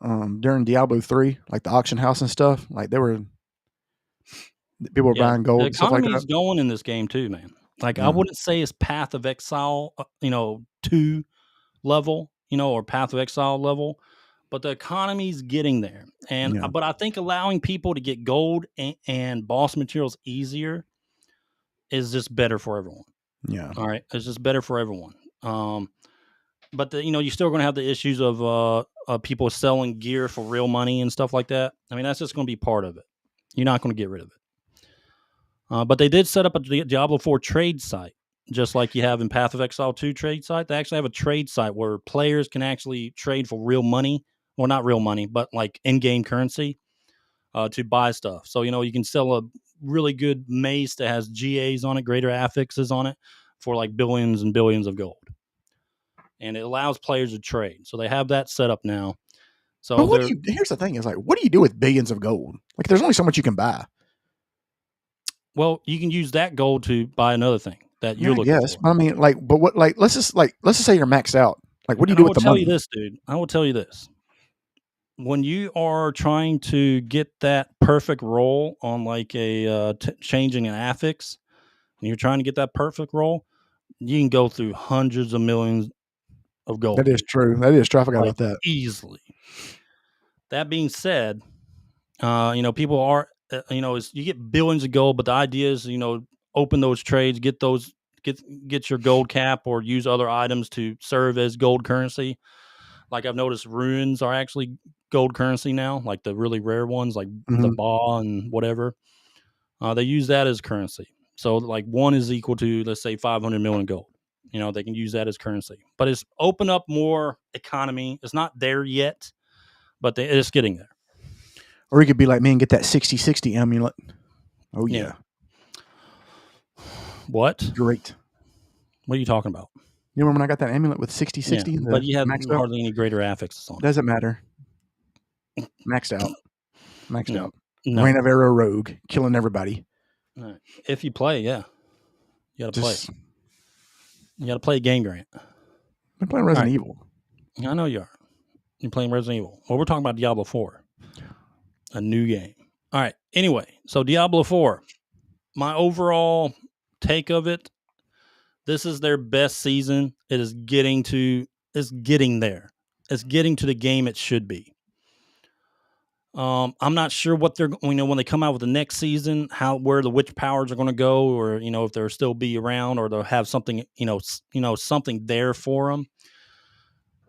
during Diablo 3, like the auction house and stuff? Like people were buying gold and stuff like that. The economy's going in this game too, man. Like I wouldn't say it's Path of Exile, 2 level, or Path of Exile level, but the economy's getting there. And but I think allowing people to get gold and boss materials easier is just better for everyone. Yeah. All right. It's just better for everyone. But you're still going to have the issues of people selling gear for real money and stuff like that. I mean, that's just going to be part of it. You're not going to get rid of it. But they did set up a Diablo 4 trade site, just like you have in Path of Exile 2 trade site. They actually have a trade site where players can actually trade for real money. Well, not real money, but like in-game currency to buy stuff. So, you can sell a really good mace that has GAs on it, greater affixes on it, for like billions and billions of gold. And it allows players to trade. So they have that set up now. So here's the thing is like, what do you do with billions of gold? Like there's only so much you can buy. Well, you can use that gold to buy another thing that you're looking for. Yes, but I mean, let's just say you're maxed out. Like, what do you do with the money? I will tell you this, dude. I will tell you this. When you are trying to get that perfect roll on like a changing an affix, and you're trying to get that perfect roll, you can go through hundreds of millions of gold. That is true. That is true. I forgot about that. Easily. That being said, people are, you get billions of gold, but the idea is, open those trades, get your gold cap, or use other items to serve as gold currency. Like I've noticed runes are actually gold currency now, like the really rare ones, like the Ba and whatever. They use that as currency. So like 1 is equal to, let's say, 500 million gold. They can use that as currency. But it's opened up more economy. It's not there yet, but it's getting there. Or you could be like me and get that 60/60 amulet. Oh, yeah. What? Great. What are you talking about? You remember when I got that amulet with 60/60? Yeah, but you have hardly any greater affixes on it. Doesn't matter. Maxed out. Maxed out. No. Reign of Arrow Rogue, killing everybody. Right. If you play, yeah. You got to play. You got to play Game Grant. I'm playing Resident Evil. I know you are. You're playing Resident Evil. Well, we're talking about Diablo 4. A new game. All right. Anyway, so Diablo 4. My overall take of it, this is their best season. It's getting there. It's getting to the game it should be. I'm not sure what they're, when they come out with the next season, where the witch powers are going to go, or, if they'll still be around, or they'll have something, something there for them.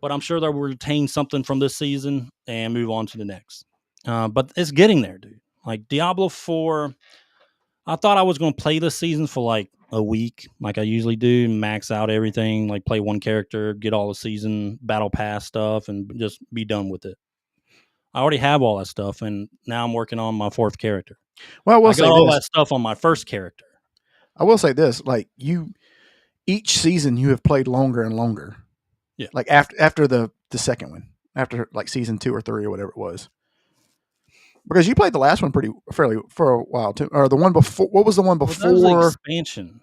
But I'm sure they'll retain something from this season and move on to the next. But it's getting there, dude. Like Diablo 4, I thought I was going to play this season for like a week like I usually do, max out everything, like play one character, get all the season battle pass stuff, and just be done with it. I already have all that stuff, and now I'm working on my 4th character. Well, I will I say got all this. that stuff on my 1st character. I will say this: like each season you have played longer and longer. Yeah. Like after the second one, after like season 2 or 3 or whatever it was. Because you played the last one fairly for a while too, or the one before. What was the one before? Well, that was the expansion.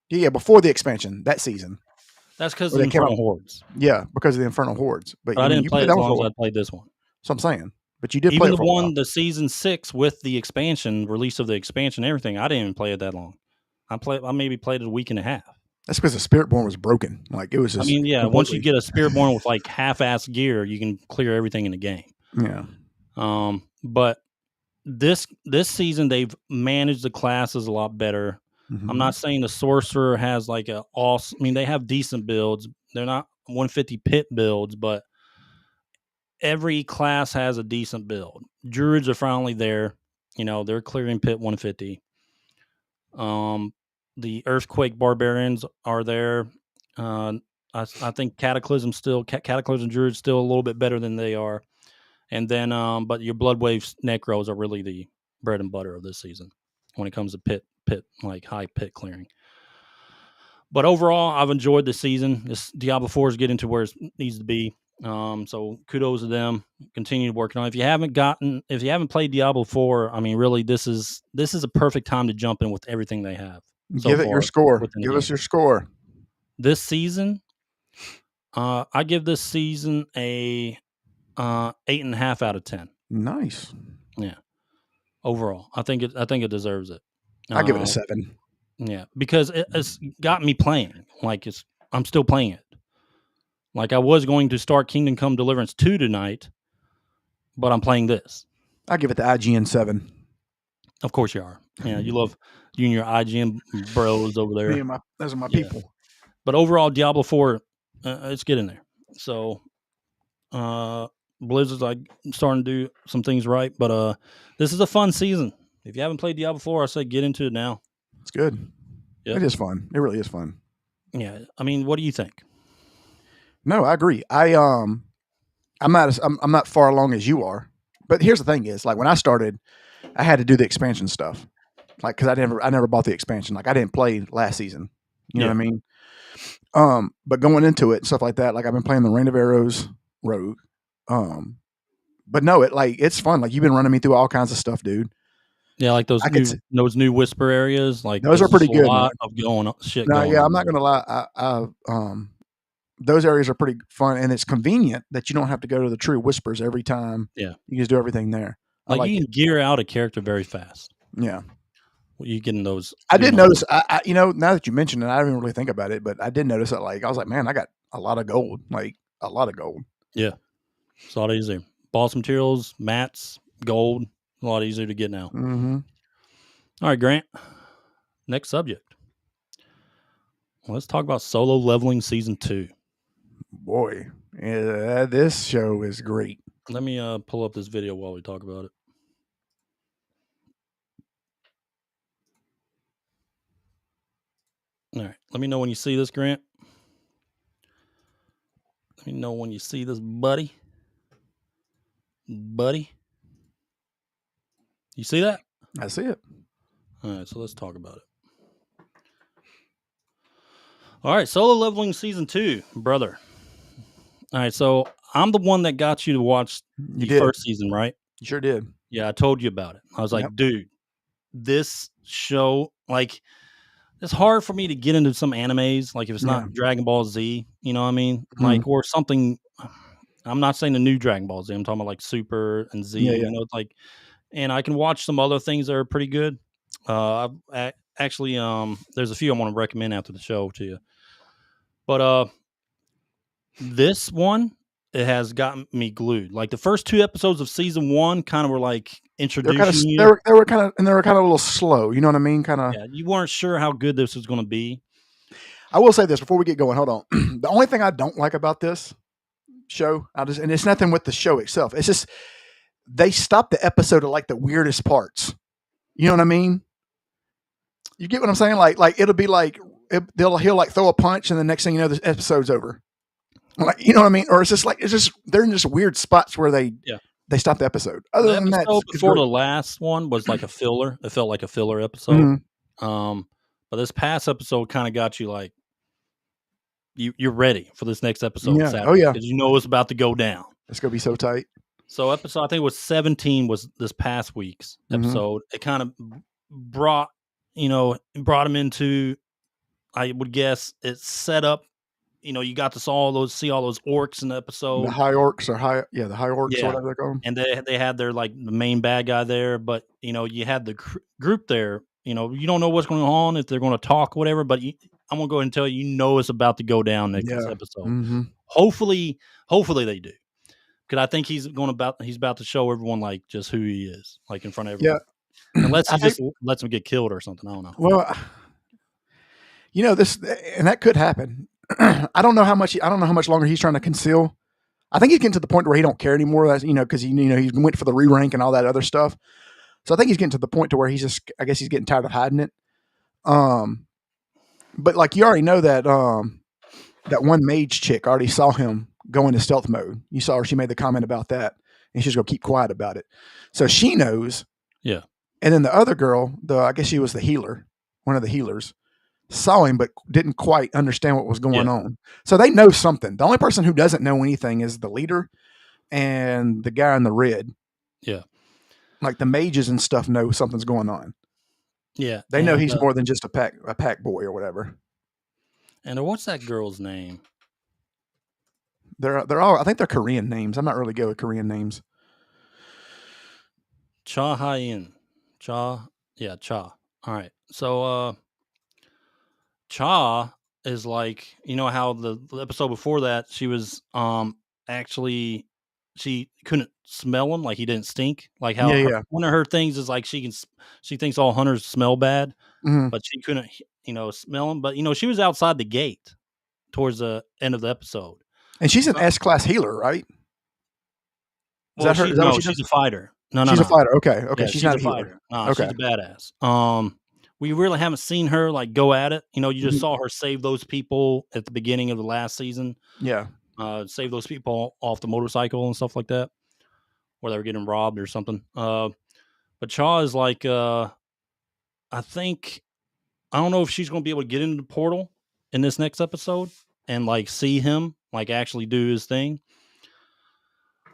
Yeah, before the expansion that season. That's because of Where the they came Infernal out- Hordes. Yeah, because of the Infernal Hordes. But I didn't you play played as that one long for a as I while. played this one. So I'm saying, but you did play Even it the for a while. one, the season 6 with the expansion, release of the expansion, and everything. I didn't even play it that long. I maybe played it a week and a half. That's because the Spiritborn was broken. Like it was I just. mean, yeah. Once you completely- get a Spiritborn with like half-ass gear, you can clear everything in the game. Yeah. But this season they've managed the classes a lot better. Mhm. I'm not saying the sorcerer has like they have decent builds. They're not 150 pit builds, but every class has a decent build. Druids are finally there. They're clearing pit 150. The Earthquake Barbarians are there. I think Cataclysm Druids still a little bit better than they are. And then, but your Bloodwave Necros are really the bread and butter of this season when it comes to pit like high pit clearing. But overall, I've enjoyed the season. This Diablo 4 is getting to where it needs to be. So kudos to them. Continue working on it. If you haven't played Diablo 4, I mean, really, this is a perfect time to jump in with everything they have. Give it your score. Give us your score. This season, I give this season a 8.5 out of 10. Nice. Yeah. Overall, I think it deserves it. I give it a 7. Yeah, because it's got me playing. Like I'm still playing it. Like I was going to start Kingdom Come Deliverance 2 tonight, but I'm playing this. I give it the IGN 7. Of course you are. Yeah, you love you and your IGN bros over there. Those are my people. But overall, Diablo 4, it's getting there. So, Blizzard's like starting to do some things right. But this is a fun season. If you haven't played Diablo 4, I say get into it now. It's good. Yep. It is fun. It really is fun. Yeah. I mean, what do you think? No, I agree. I'm not far along as you are. But here's the thing: is like when I started, I had to do the expansion stuff, like because I never bought the expansion. Like I didn't play last season. You know what I mean? But going into it and stuff like that, like I've been playing the Rain of Arrows Rogue. But no, it's fun. Like you've been running me through all kinds of stuff, dude. Yeah, like those new whisper areas. Like those are pretty good. A lot of going on. I'm not gonna lie. Those areas are pretty fun, and it's convenient that you don't have to go to the True Whispers every time. Yeah, you just do everything there. Like you can gear out a character very fast. Yeah, you getting those? I did notice. I now that you mentioned it, I didn't really think about it, but I did notice that. Like I was like, man, I got a lot of gold. Like a lot of gold. Yeah, it's a lot easier. Boss materials, mats, gold. A lot easier to get now. Mm-hmm. All right, Grant. Next subject. Let's talk about Solo Leveling Season 2. Boy, this show is great. Let me pull up this video while we talk about it. All right. Let me know when you see this, Grant. Let me know when you see this, buddy. Buddy. You see that? I see it. All right, so let's talk about it. All right, Solo Leveling Season 2, brother. All right, so I'm the one that got you to watch the first season, right? You sure did. Yeah, I told you about it. I was like, dude, this show, like, it's hard for me to get into some animes, like if it's not Dragon Ball Z, you know what I mean? Mm-hmm. Like, or something. I'm not saying the new Dragon Ball Z. I'm talking about like Super and Z, you know, like, and I can watch some other things that are pretty good. Actually, there's a few I want to recommend after the show to you. But this one, it has gotten me glued. Like the first 2 episodes of season 1 kind of were like introducing you. They were kind of a little slow. You know what I mean? Kind of. Yeah, you weren't sure how good this was going to be. I will say this before we get going. Hold on. The only thing I don't like about this show, and it's nothing with the show itself. It's just they stopped the episode at like the weirdest parts. You know what I mean? You get what I'm saying? Like it'll be like he'll like throw a punch, and the next thing you know, this episode's over. Like, you know what I mean? Or it's just they're in just weird spots where they stop the episode. Other The than that, episode it's before great. the last one was like a filler. It felt like a filler episode. Mhm. But this past episode kind of got you like you're ready for this next episode. Yeah. Saturday, Oh, yeah. because you know it's about to go down. It's gonna be so tight. So episode, I think it was 17 was this past week's Mhm. episode. It kind of brought him into, I would guess, it's set up. You got to see all those orcs in the episode. The high orcs the high orcs, Yeah. or whatever they're called. And they had their like the main bad guy there, but you had the group there. You don't know what's going on, if they're going to talk, whatever. But I'm gonna go ahead and tell you, it's about to go down next episode. Mm-hmm. Hopefully they do, because I think he's about to show everyone like just who he is, like in front of everyone. Yeah, unless he just lets him get killed or something. I don't know. Well, this, and that could happen. I don't know how much longer he's trying to conceal. I think he's getting to the point where he don't care anymore. That's because he went for the re-rank and all that other stuff. So I think he's getting to the point to where he's just, I guess he's getting tired of hiding it. But like you already know that that one mage chick already saw him go into stealth mode. You saw her; she made the comment about that, and she's gonna keep quiet about it. So she knows. Yeah. And then the other girl, I guess she was the healer, one of the healers, saw him but didn't quite understand what was going on. So they know something. The only person who doesn't know anything is the leader and the guy in the red. Yeah. Like the mages and stuff know something's going on. Yeah. They know he's more than just a pack boy or whatever. And what's that girl's name? They're all, I think they're Korean names. I'm not really good with Korean names. 𝐵𝐻. Yeah, Cha. All right. So Cha is like, how the episode before that she was actually, she couldn't smell him, like he didn't stink, like how one of her things is like she thinks all hunters smell bad, but she couldn't smell him. But she was outside the gate towards the end of the episode, and she's an S-class healer, right? Is that her? No, she's a fighter. No, she's a fighter. Okay, yeah, she's not a healer. fighter. No, Okay. She's a badass. We really haven't seen her like go at it. You just saw her save those people at the beginning of the last season. Yeah. Save those people off the motorcycle and stuff like that, where they were getting robbed or something. But Cha is like, I don't know if she's going to be able to get into the portal in this next episode and like see him like actually do his thing.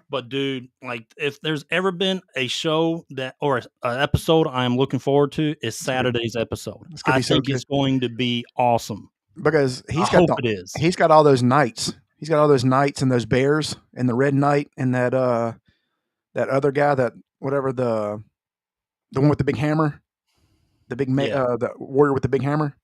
But dude, like if there's ever been a show or an episode I'm looking forward to, is Saturday's episode. I think it's going to be awesome because He's got all those knights. He's got all those knights and those bears and the red knight and that other guy, that whatever, the one with the big hammer, the warrior with the big hammer.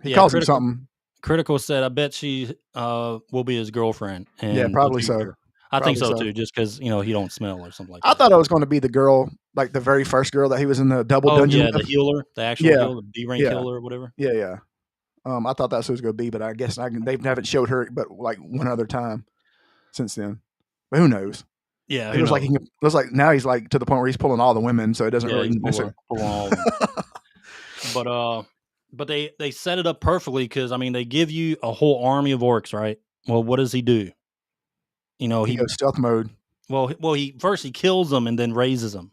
He calls him something. Critical said, I bet she will be his girlfriend. And yeah, probably so. I think so too, just because he don't smell or something like that. I thought it was going to be the girl, like the very first girl that he was in the double dungeon. Yeah, the healer, the actual healer, the B-rank healer or whatever. Yeah, yeah. I thought that's who it was going to be, but I guess they haven't showed her but like one other time since then. But who knows? Yeah, it looks like now he's like to the point where he's pulling all the women, so it doesn't really matter. But they set it up perfectly because they give you a whole army of orcs, right? Well, what does he do? He goes stealth mode. Well, he kills them and then raises them.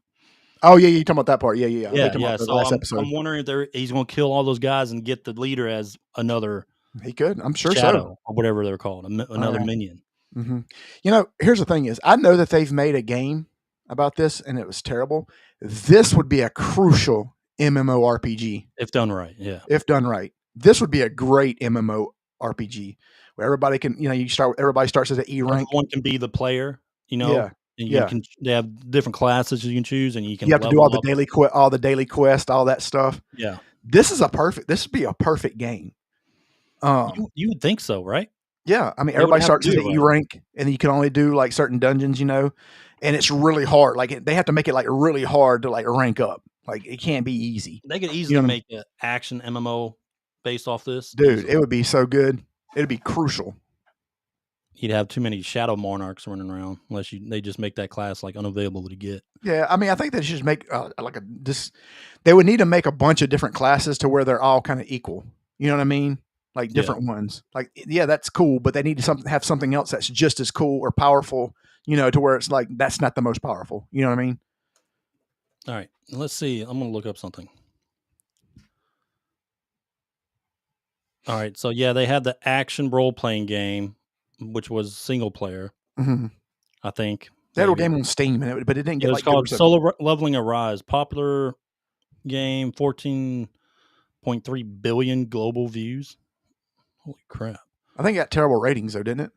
Oh yeah, you talking about that part? Yeah. So I'm wondering if he's going to kill all those guys and get the leader as another. He could. I'm sure shadow, so. Or whatever they're called, another minion. Mm-hmm. Here's the thing: is I know that they've made a game about this and it was terrible. This would be a crucial MMORPG if done right. Yeah, if done right, this would be a great MMORPG where everybody can, everybody starts as an E rank. One can be the player, Yeah. And they have different classes you can choose, and you have to do all the daily quest, all that stuff. Yeah, this would be a perfect game. You would think so, right? Yeah, everybody starts at the E rank, and you can only do like certain dungeons, and it's really hard. Like they have to make it like really hard to like rank up. Like it can't be easy. They could easily make an action MMO based off this, dude. It would be so good. It'd be crucial. you'd have too many shadow monarchs running around unless they just make that class like unavailable to get. Yeah, I mean, I think they should make they would need to make a bunch of different classes to where they're all kind of equal. You know what I mean? Like different ones. Like, yeah, that's cool, but they need to have something else that's just as cool or powerful. To where it's like that's not the most powerful. You know what I mean? All right, let's see. I'm gonna look up something. All right, so yeah, they had the action role playing game, which was single player. Mm-hmm. I think they had a game on Steam, but it didn't get. It was called Solo Leveling 𝐸Å. Popular game, 14.3 billion global views. Holy crap! I think it got terrible ratings though, didn't it?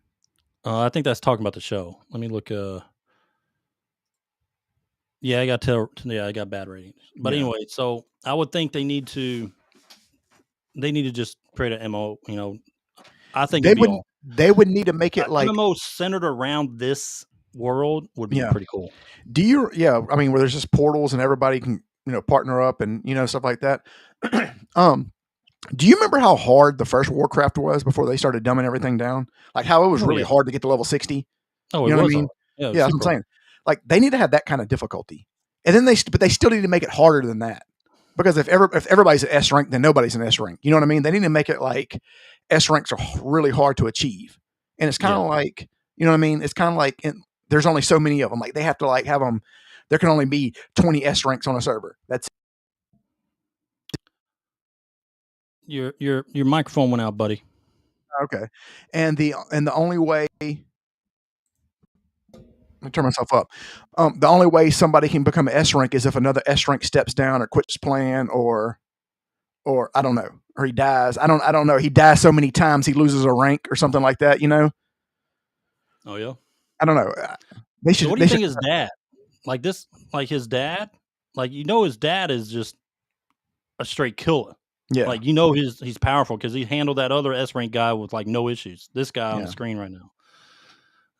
I think that's talking about the show. Let me look. Yeah, I got bad ratings. But anyway, so I would think they need to just create an MMO. I think they would need to make it like MMO centered around this world would be pretty cool. I mean, where there's just portals and everybody can partner up and stuff like that. Do you remember how hard the first Warcraft was before they started dumbing everything down? Like how it was really hard to get to level 60. Oh, you know what I mean? Yeah, that's what I'm saying. Like they need to have that kind of difficulty, and then they still need to make it harder than that. Because if everybody's at S rank, then nobody's in S rank. You know what I mean? They need to make it like S ranks are really hard to achieve, and it's kind of like what I mean. It's kind of like there's only so many of them. Like they have to like have them. There can only be 20 S ranks on a server. That's your microphone went out, buddy. Okay, and the only way. Let me turn myself up. The only way somebody can become an S rank is if another S rank steps down or quits playing, or I don't know, or he dies. I don't know. He dies so many times he loses a rank or something like that. Oh yeah. I don't know. They should. So what do you think his dad? Like this? Like his dad? Like his dad is just a straight killer. Yeah. Like he's powerful because he handled that other S rank guy with like no issues. This guy on the screen right now.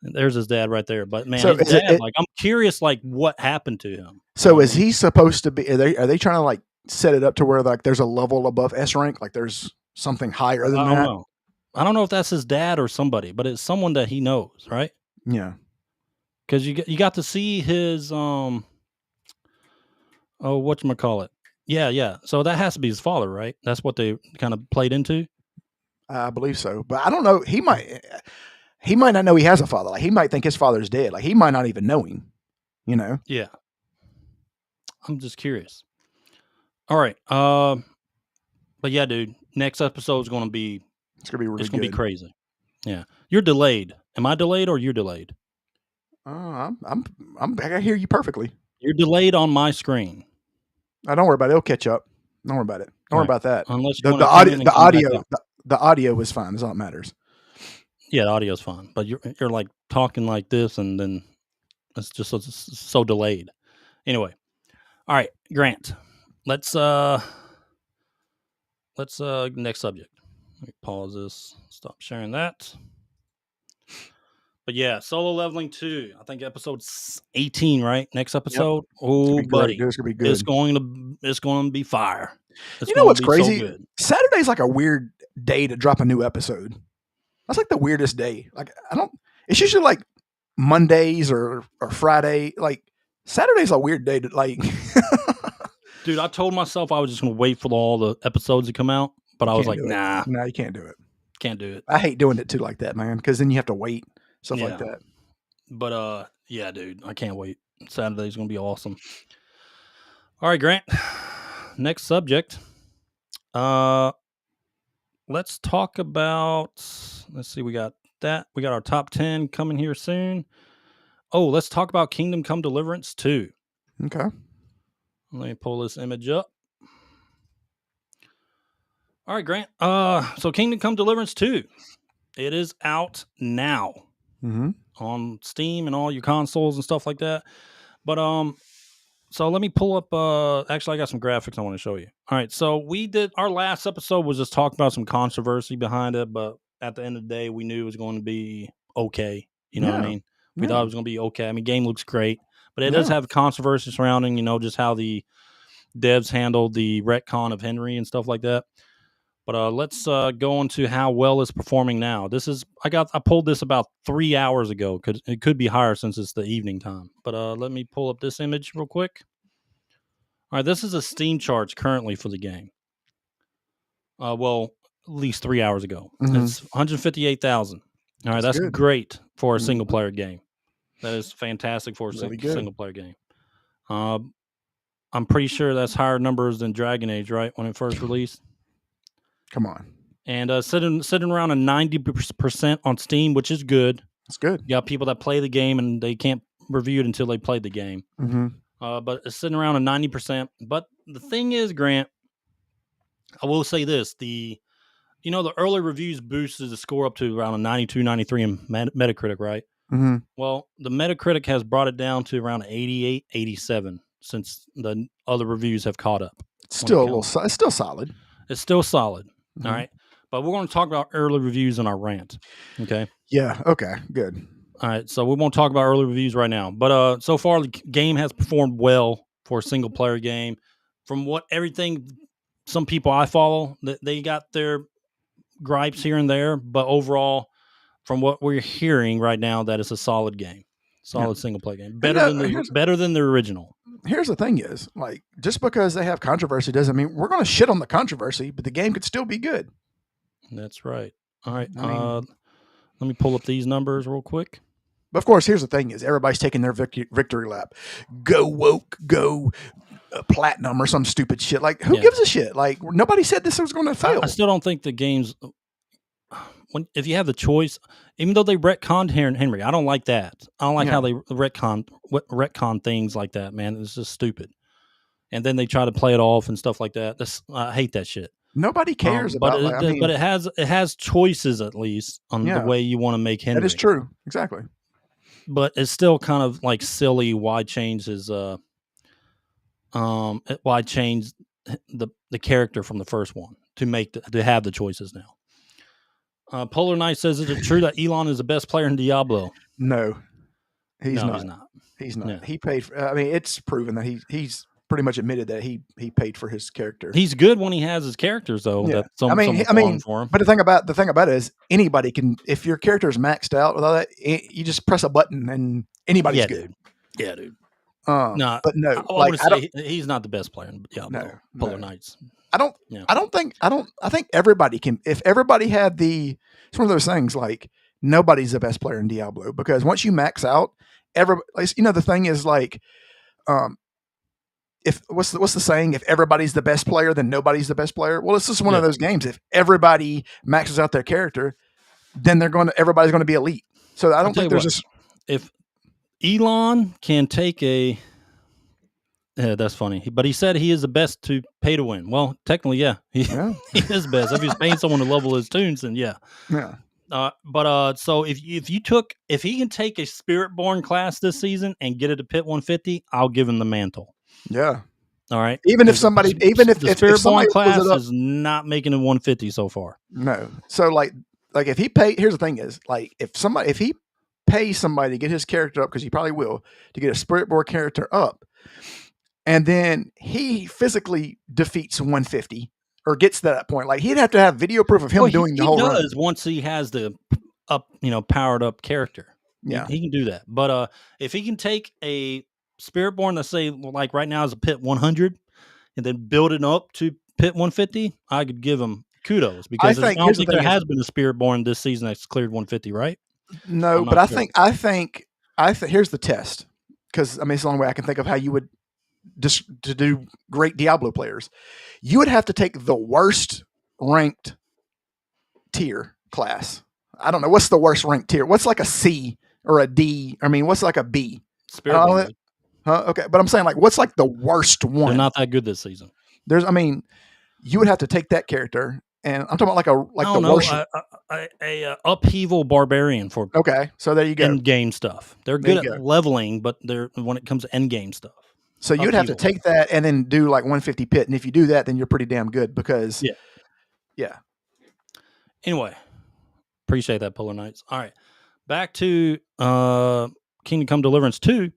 There's his dad right there. But man, his dad, I'm curious, like what happened to him. So is he supposed to be? Are they trying to like set it up to where like there's a level above S rank, like there's something higher than that? Know. I don't know if that's his dad or somebody, but it's someone that he knows, right? Yeah. Because you got to see his whatchamacallit. Yeah. So that has to be his father, right? That's what they kind of played into. I believe so, but I don't know. He might not know he has a father. Like he might think his father's dead. Like he might not even know him. Yeah. I'm just curious. All right. But yeah, dude. Next episode is going to be. It's going to be really. It's going to be crazy. Yeah. You're delayed. Am I delayed or you're delayed? I hear you perfectly. You're delayed on my screen. Don't worry about it. It'll catch up. Don't worry about it. Don't worry about that. Unless the audio is fine. That's all that matters. Yeah, the audio's fine, but you're like talking like this, and then it's just so delayed. Anyway, all right, Grant. Let's next subject. Let me pause this. Stop sharing that. But yeah, solo leveling 2. I think episode 18, right? Next episode. Yep. Oh, buddy, it's gonna be good. It's going to be fire. You know what's crazy? So Saturday's like a weird day to drop a new episode. That's like the weirdest day. Like it's usually like Mondays or Friday. Like Saturday's a weird day to like. Dude, I told myself I was just going to wait for all the episodes to come out, but I was like, nah. No, you can't do it. Can't do it. I hate doing it too like that, man, because then you have to wait. Stuff like that. But yeah, dude, I can't wait. Saturday's going to be awesome. All right, Grant. Next subject. Let's talk about, let's see, we got that. We got our top 10 coming here soon. Oh, let's talk about Kingdom Come Deliverance 2. Okay. Let me pull this image up. All right, Grant. So Kingdom Come Deliverance 2. It is out now on Steam and all your consoles and stuff like that. But so let me pull up. Actually, I got some graphics I want to show you. All right, so we did our last episode was just talking about some controversy behind it, but at the end of the day, we knew it was going to be okay. You know what I mean? We thought it was going to be okay. I mean, game looks great, but it does have controversy surrounding, just how the devs handled the retcon of Henry and stuff like that. But let's go on to how well it's performing now. I pulled this about 3 hours ago. It could be higher since it's the evening time. But let me pull up this image real quick. All right, this is a Steam charge currently for the game. Well, at least 3 hours ago. It's 158,000. All right, that's good. great for a single player game. That is fantastic for a Really good. single player game. I'm pretty sure that's higher numbers than Dragon Age, right? When it first released. Come on. And sitting around a 90% on Steam, which is good. It's good. You got people that play the game and they can't review it until they play the game. But it's sitting around a 90%. But the thing is, Grant, I will say this: the early reviews boosted the score up to around a 92, 93 in Metacritic, right? Well, the Metacritic has brought it down to around 88, 87 since the other reviews have caught up. It's still it's still solid. It's still solid. All right. But we're going to talk about early reviews in our rant. Okay. Yeah. Okay. Good. All right. So we won't talk about early reviews right now. But so far, the game has performed well for a single player game. From some people I follow, they got their gripes here and there. But overall, from what we're hearing right now, that it's a solid game. Solid single player game. Better than the original. Here's the thing is, like, just because they have controversy doesn't mean we're going to shit on the controversy, but the game could still be good. That's right. All right. Let me pull up these numbers real quick. But of course, here's the thing is everybody's taking their victory lap. Go woke, go platinum or some stupid shit. Like, who gives a shit? Like, nobody said this was going to fail. I still don't think the game's... if you have the choice, even though they retconned Henry, I don't like that. I don't like how they retcon things like that, man. It's just stupid. And then they try to play it off and stuff like that. I hate that shit. Nobody cares about it. But it has choices at least on the way you want to make Henry. That is true. Exactly. But it's still kind of like silly. Why change his? Why change the character from the first one to have the choices now? Polar Knight says, "Is it true that Elon is the best player in Diablo?" No, he's not. He's not. Yeah. He paid. It's proven that he's pretty much admitted that he paid for his character. He's good when he has his characters, though. Yeah. That for him. But the thing about it is, anybody can. If your character is maxed out with all that, you just press a button and anybody's good. Dude. Yeah, dude. No, but no. I would say he's not the best player in Diablo. Polar Knights. I think everybody can. If everybody had it's one of those things like nobody's the best player in Diablo because once you max out, the thing is like, if what's the saying? If everybody's the best player, then nobody's the best player. Well, it's just one of those games. If everybody maxes out their character, then everybody's going to be elite. So I don't think there's if Elon can take a. Yeah, that's funny. But he said he is the best to pay to win. Well, technically, he is best. If he's paying someone to level his tunes, then yeah. So if he can take a Spiritborn class this season and get it to pit 150, I'll give him the mantle. Yeah. All right. Even if the Spiritborn class is not making it 150 so far. No. So like if he here's the thing is like if he pays somebody to get his character up because he probably will to get a Spiritborn character up. And then he physically defeats 150 or gets to that point. Like he'd have to have video proof of him doing the whole run. He does once he has the powered up character. Yeah, he can do that. But if he can take a Spiritborn, let's say like right now is a pit 100, and then build it up to pit 150, I could give him kudos because I don't think there has been a Spiritborn this season that's cleared 150, right? No, but I think here's the test because it's the only way I can think of how you would. Just to do great Diablo players, you would have to take the worst ranked tier class. I don't know what's the worst ranked tier. What's like a C or a D? What's like a B? Okay, but I'm saying like what's like the worst one? They're not that good this season. You would have to take that character, and I'm talking about worst. A upheaval barbarian for so there you go. End game stuff. They're good at leveling, but when it comes to end game stuff. So you'd have to take that and then do like 150 pit. And if you do that, then you're pretty damn good because Anyway, appreciate that, Polar Knights. All right. Back to Kingdom Come Deliverance 2.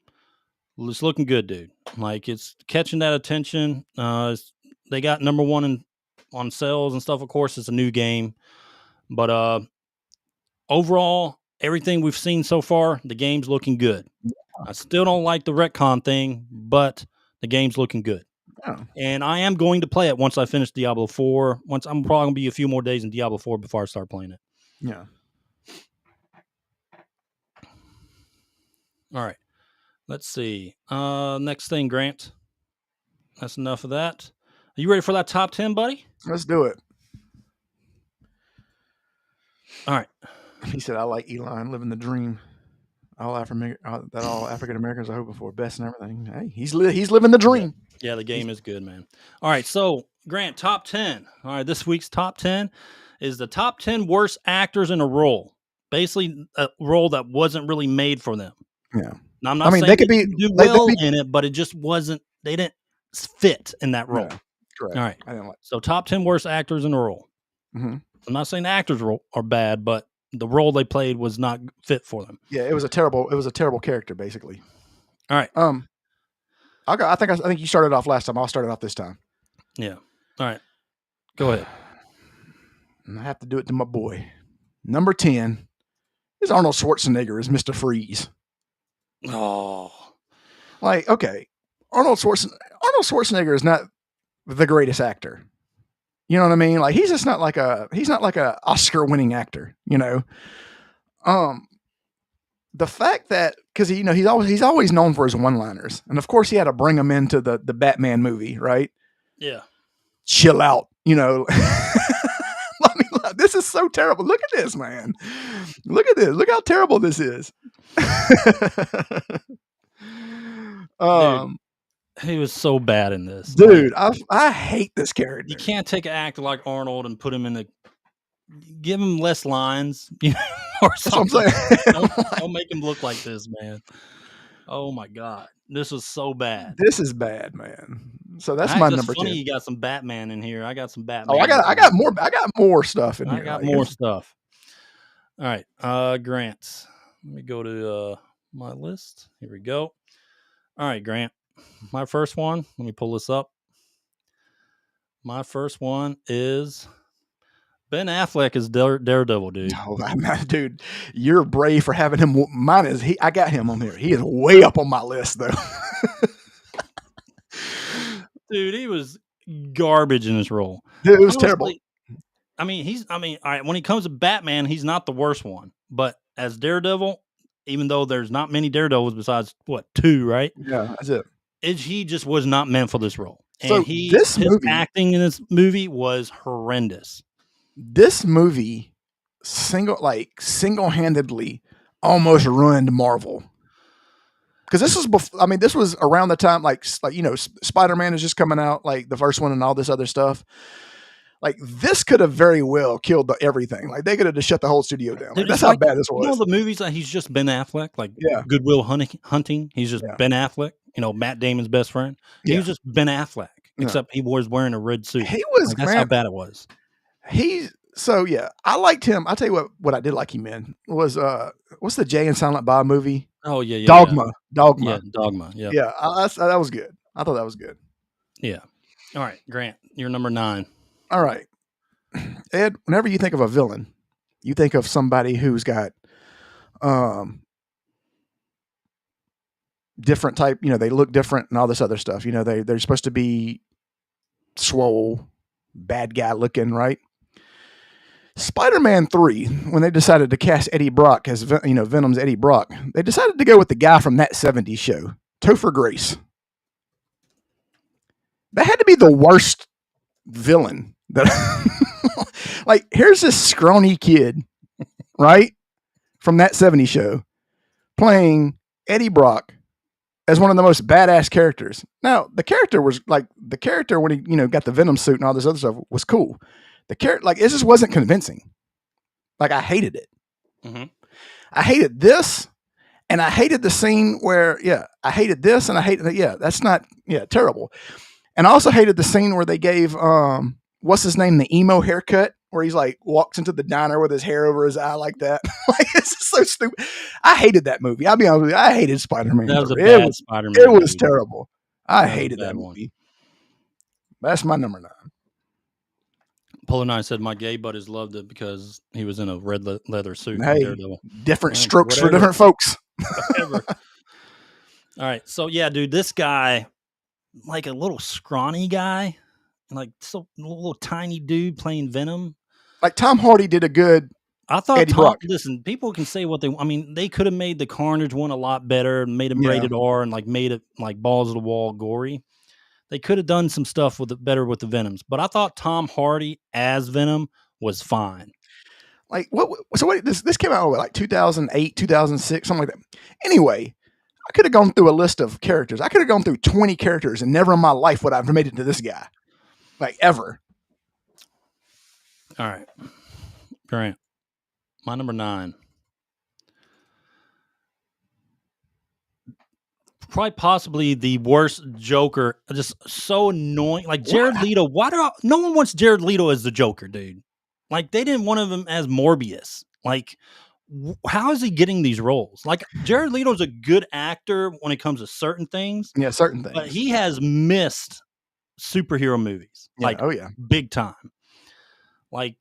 It's looking good, dude. Like it's catching that attention. They got number one in on sales and stuff. Of course, it's a new game, but overall, everything we've seen so far, the game's looking good. I still don't like the retcon thing, but the game's looking good. Oh. And I am going to play it once I finish Diablo 4. I'm probably going to be a few more days in Diablo 4 before I start playing it. Yeah. All right. Let's see. Next thing, Grant. That's enough of that. Are you ready for that top 10, buddy? Let's do it. All right. He said, I like Eli, living the dream. All African Americans are hoping for, best and everything. Hey, he's living the dream. Yeah, the game is good, man. All right, so Grant, top 10. All right, this week's top 10 is the top 10 worst actors in a role. Basically, a role that wasn't really made for them. Yeah. Now, I'm not saying they could do well in it, but it just wasn't. They didn't fit in that role. Yeah, correct. All right. I didn't like. So top 10 worst actors in a role. Mm-hmm. I'm not saying the actors are bad, but the role they played was not fit for them. Yeah, it was a terrible character, basically. All right. I think you started off last time. I'll start it off this time. Yeah. All right. Go ahead. And I have to do it to my boy. Number 10 is Arnold Schwarzenegger as Mr. Freeze. Oh. Like, okay, Arnold Schwarzenegger is not the greatest actor. You know what I mean? Like, he's not like a Oscar-winning actor, you know? The fact that, because he's always known for his one-liners, and of course he had to bring him into the Batman movie, right? Yeah. Chill out, you know. This is so terrible. Look at this, man. Look at this. Look how terrible this is. Dude, he was so bad in this. Dude, I hate this character. You can't take an actor like Arnold and put him in give him less lines, or something. Don't make him look like this, man. Oh my God, this was so bad. This is bad, man. So that's my number 10. You got some Batman in here. I got some Batman. Oh, I got more stuff in here. I got more stuff. All right, Grant. Let me go to my list. Here we go. All right, Grant. My first one. Let me pull this up. My first one is Ben Affleck as Daredevil, dude. Oh, dude, you're brave for having him. Mine is I got him on here. He is way up on my list, though. Dude, he was garbage in this role. Dude, it was terrible. I mean, all right, when it comes to Batman, he's not the worst one. But as Daredevil, even though there's not many Daredevils besides, 2, right? Yeah, that's it. He just was not meant for this role. And so his acting in this movie was horrendous. This movie single-handedly almost ruined Marvel. Because this was around the time like Spider-Man is just coming out, like the first one and all this other stuff. Like, this could have very well killed everything. Like, they could have just shut the whole studio down. Like, that's how bad this was. You know the movies that he's just Ben Affleck, like Good Will Hunting. He's just Ben Affleck. Matt Damon's best friend. He was just Ben Affleck, except he was wearing a red suit. He was. That's how bad it was. I liked him. I'll tell you what I did like him in was what's the Jay and Silent Bob movie? Oh yeah, Dogma. Yeah, Dogma. Yeah, yeah. That was good. I thought that was good. Yeah. All right, Grant, you're number 9. All right, Ed. Whenever you think of a villain, you think of somebody who's got different type. They look different and all this other stuff. They're supposed to be swole, bad guy looking, right? Spider-Man 3, when they decided to cast Eddie Brock as Venom's Eddie Brock, they decided to go with the guy from that 70s show, Topher Grace. That had to be the worst villain that like, here's this scrawny kid, right, from that 70s show playing Eddie Brock as one of the most badass characters. Now, the character when he got the Venom suit and all this other stuff was cool. The character, like, it just wasn't convincing. Like, I hated it. Mm-hmm. I hated this, and I hated the scene where, I hated this, and I hated that. That's not, terrible. And I also hated the scene where they gave, what's his name, the emo haircut, where he's like walks into the diner with his hair over his eye like that. Like, it's just so stupid. I hated that movie. I'll be honest with you. I hated Spider-Man. That was a bad Spider-Man. It was terrible. I hated that movie. That's my number 9. Polar 9 said my gay buddies loved it because he was in a red leather suit. from Hey, Daredevil. different Yeah, strokes for whatever. different folks. Whatever. All right. So yeah, dude, this guy, like a little scrawny guy, like so little tiny dude playing Venom. Like Tom Hardy did a good. I thought Eddie Brock. listen, people can say what they I mean, they could have made the Carnage one a lot better and made him Yeah. rated R and like made it like balls of the wall gory. They could have done some stuff with it better with the Venoms. But I thought Tom Hardy as Venom was fine. Like what? So what? This came out like 2008, 2006, something like that. Anyway, I could have gone through a list of characters. I could have gone through 20 characters, and never in my life would I have made it to this guy, like ever. All right. Grant. My number 9. Probably possibly the worst Joker. Just so annoying. Like Jared Leto. No one wants Jared Leto as the Joker, dude. Like they didn't want him as Morbius. Like how is he getting these roles? Like Jared Leto's a good actor when it comes to certain things. Yeah, certain things. But he has missed superhero movies. Yeah, Like oh yeah, big time. Like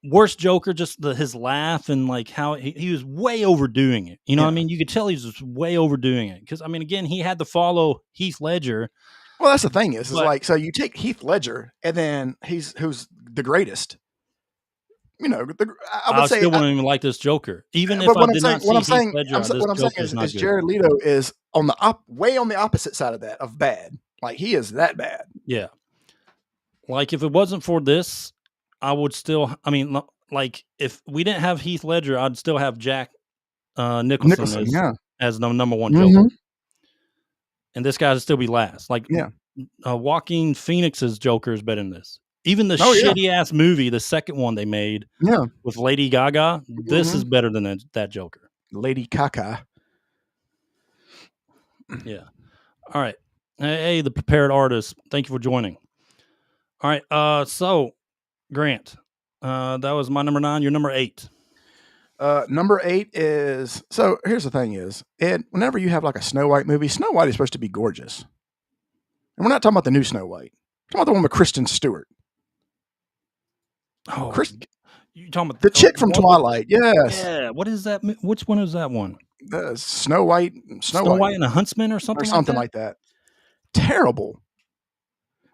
worst Joker, just his laugh and like how he was way overdoing it. You know what I mean? You could tell he's just way overdoing it. Because I mean, again, he had to follow Heath Ledger. Well, that's the thing is But- like, so you take Heath Ledger and then who's the greatest. You know, I would say still wouldn't even like this Joker. Even if but I what I'm did saying, not see what I'm Heath saying, Ledger, I'm, this what I'm saying Joker's is, not is good. Jared Leto is on the way on the opposite side of that of bad. Like he is that bad. Yeah. Like if it wasn't for this, I would still. I mean, like if we didn't have Heath Ledger, I'd still have Jack Nicholson as the number one Joker, and this guy would still be last. Like, Joaquin Phoenix's Joker is better than this. Even the shitty ass movie, the second one they made, with Lady Gaga, this is better than that Joker. Lady Gaga. Yeah. All right. Hey, the prepared artist. Thank you for joining. All right. So, Grant, that was my number 9. Your number 8. Number 8 is, so here's the thing is, Ed, whenever you have like a Snow White movie, Snow White is supposed to be gorgeous. And we're not talking about the new Snow White. We're talking about the one with Kristen Stewart. Oh, you talking about the chick from Twilight? Yes. Yeah. What is that? Which one is that one? Snow White and the Huntsman or something. Or something like that. Terrible.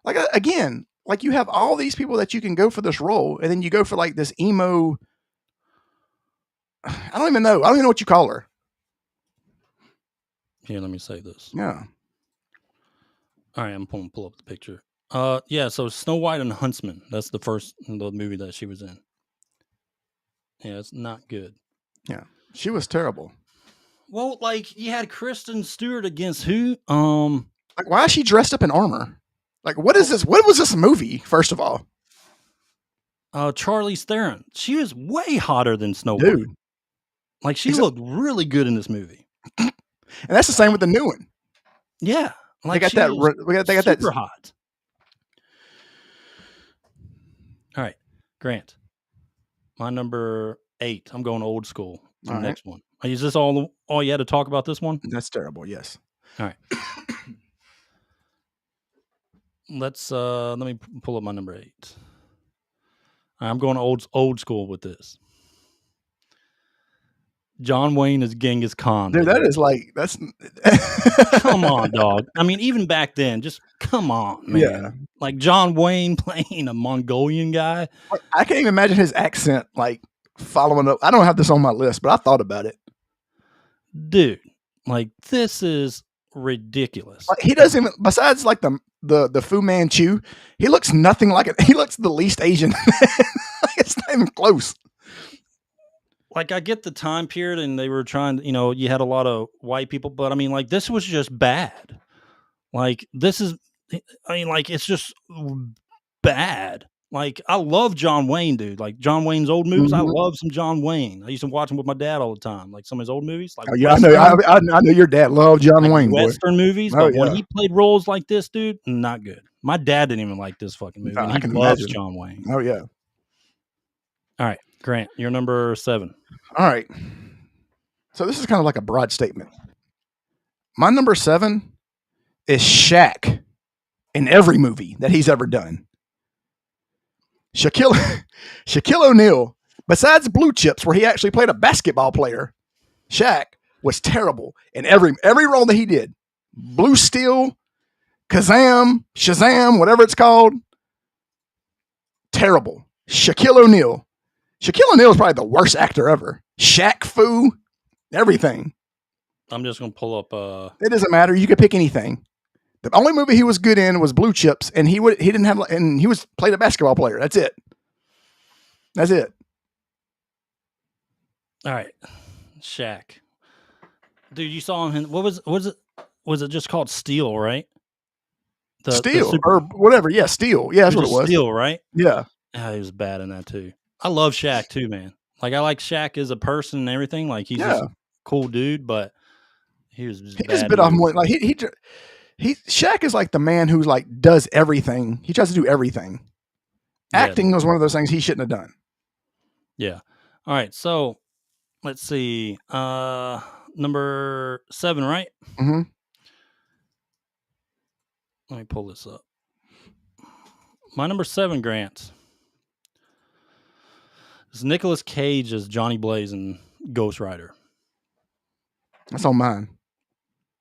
Like again, like you have all these people that you can go for this role, and then you go for like this emo. I don't even know. I don't even know what you call her. Here, let me say this. Yeah. All right, I'm going to pull up the picture. Yeah, so Snow White and the Huntsman. That's the movie that she was in. Yeah, it's not good. Yeah, she was terrible. Well, like you had Kristen Stewart against who? Like why is she dressed up in armor? Like what is this? What was this movie? First of all, Charlize Theron. She was way hotter than Snow Dude. White. Like she looked really good in this movie. And that's the same with the new one. Yeah, like they got that. They got that super hot. All right, Grant. My number 8. I'm going old school. The next one. Is this all you had to talk about this one? That's terrible. Yes. All right. Let me pull up my number 8. I'm going old school with this. John Wayne is Genghis Khan. Dude, that is like that's. Come on, dog. I mean, even back then, just come on, man. Yeah. Like John Wayne playing a Mongolian guy. I can't even imagine his accent like following up. I don't have this on my list, but I thought about it. Dude, like this is ridiculous. Like, he doesn't even. Besides, like the Fu Manchu, he looks nothing like it. He looks the least Asian. It's not even close. Like I get the time period, and they were trying. You had a lot of white people, but I mean, like this was just bad. Like this is. I mean, like it's just bad. Like I love John Wayne, dude. Like John Wayne's old movies. I love some John Wayne. I used to watch them with my dad all the time. Like some of his old movies. Like Yeah, I know your dad loved John Wayne. Western movies, Oh, but when he played roles like this, dude, not good. My dad didn't even like this fucking movie. No, And I he can loves imagine. John Wayne. Oh yeah. All right, Grant, you're number 7. All right. So this is kind of like a broad statement. My number 7 is Shaq in every movie that he's ever done. Shaquille O'Neal. Besides Blue Chips, where he actually played a basketball player, Shaq was terrible in every role that he did. Blue Steel, Shazam, whatever it's called. Terrible. Shaquille O'Neal. Shaquille O'Neal is probably the worst actor ever. Shaq Fu, everything. I'm just gonna pull up. It doesn't matter. You could pick anything. The only movie he was good in was Blue Chips, and he played a basketball player. That's it. That's it. All right, Shaq. Dude, you saw him. What was it? Was it just called Steel, right? Steel or whatever. Yeah, Steel. Yeah, that's what it was. Steel, right? Yeah. Oh, he was bad in that too. I love Shaq too, man. Like I like Shaq as a person and everything. Like he's just a cool dude, but he was just just bit off more. Like Shaq is like the man who's like does everything. He tries to do everything. Acting was one of those things he shouldn't have done. Yeah. All right. So let's see. Number 7, right? Mm-hmm. Let me pull this up. My number 7, Grant, is Nicolas Cage as Johnny Blaze in Ghost Rider. That's on mine.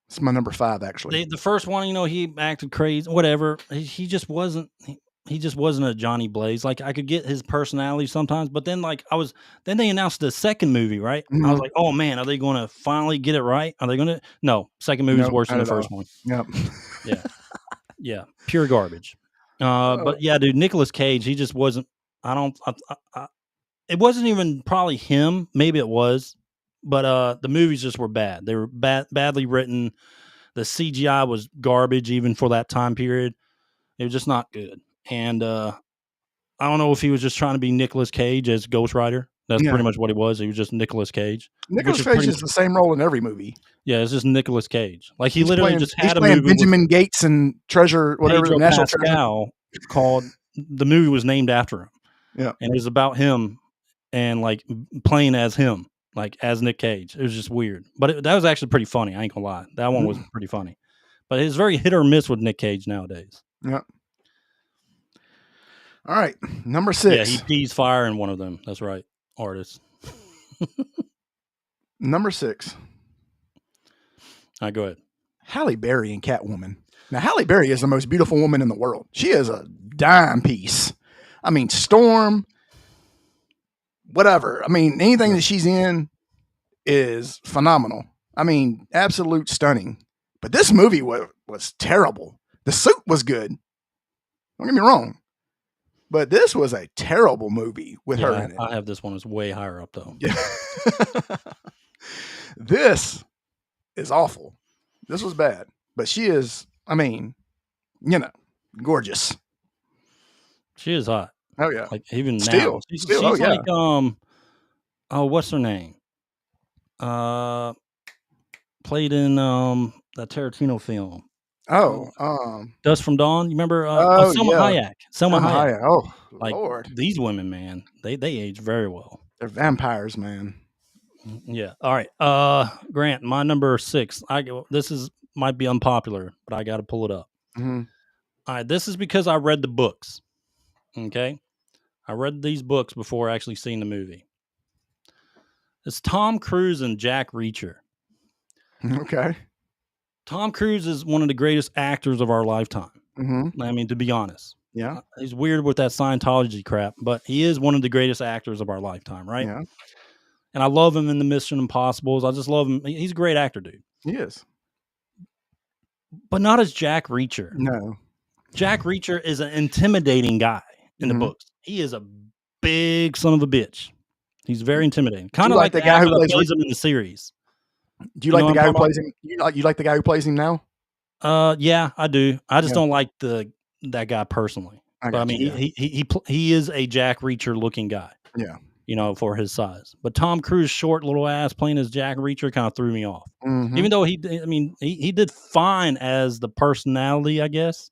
It's my number 5, actually. The first one, he acted crazy, whatever. He just wasn't. He just wasn't a Johnny Blaze. Like I could get his personality sometimes, but then then they announced the second movie, right? Mm-hmm. I was like, oh man, are they going to finally get it right? Are they going to? No, second movie is worse than the first one. Yep. Yeah. Yeah. Pure garbage. But yeah, dude, Nicolas Cage, he just wasn't. It wasn't even probably him. Maybe it was, but the movies just were bad. They were badly written. The CGI was garbage, even for that time period. It was just not good. And I don't know if he was just trying to be Nicolas Cage as Ghost Rider. That's pretty much what he was. He was just Nicolas Cage. Nicolas Cage is the same role in every movie. Yeah, it's just Nicolas Cage. Like he's literally just had a movie. Benjamin Gates and Treasure, whatever. Pedro National Pascal Treasure. Called the movie was named after him. Yeah, and it was about him and like playing as him, like as Nick Cage. It was just weird, but that was actually pretty funny. I ain't gonna lie, that one was pretty funny. But it's very hit or miss with Nick Cage nowadays. Yeah. All right, number 6. Yeah, he pees fire in one of them. That's right, artist. Number 6. All right, go ahead. Halle Berry and Catwoman. Now, Halle Berry is the most beautiful woman in the world. She is a dime piece. I mean, Storm, whatever. I mean, anything that she's in is phenomenal. I mean, absolute stunning. But this movie was terrible. The suit was good. Don't get me wrong. But this was a terrible movie with her in it. I have this one as way higher up, though. Yeah. This is awful. This was bad. But she is, I mean, gorgeous. She is hot. Oh, yeah. Like, even Still. now. She's Oh, yeah. like, what's her name? Played in that Tarantino film. Dust from Dawn. You remember Selma Hayek? Selma Hayek. Oh, like, Lord. These women, man, they age very well. They're vampires, man. Yeah. All right. Grant, my number 6. This might be unpopular, but I got to pull it up. Mm-hmm. All right. This is because I read the books. Okay. I read these books before actually seeing the movie. It's Tom Cruise and Jack Reacher. Okay. Tom Cruise is one of the greatest actors of our lifetime. Mm-hmm. I mean, to be honest. Yeah. He's weird with that Scientology crap, but he is one of the greatest actors of our lifetime, right? Yeah. And I love him in the Mission Impossibles. I just love him. He's a great actor, dude. He is. But not as Jack Reacher. No. Jack Reacher is an intimidating guy in the books. He is a big son of a bitch. He's very intimidating. Kind of like the guy who plays him in the series. Do you like the guy who plays him? You like the guy who plays him now? Yeah, I do. I just don't like that guy personally. But I mean, he is a Jack Reacher looking guy. Yeah. For his size. But Tom Cruise, short little ass, playing as Jack Reacher kind of threw me off. Mm-hmm. Even though he did fine as the personality, I guess.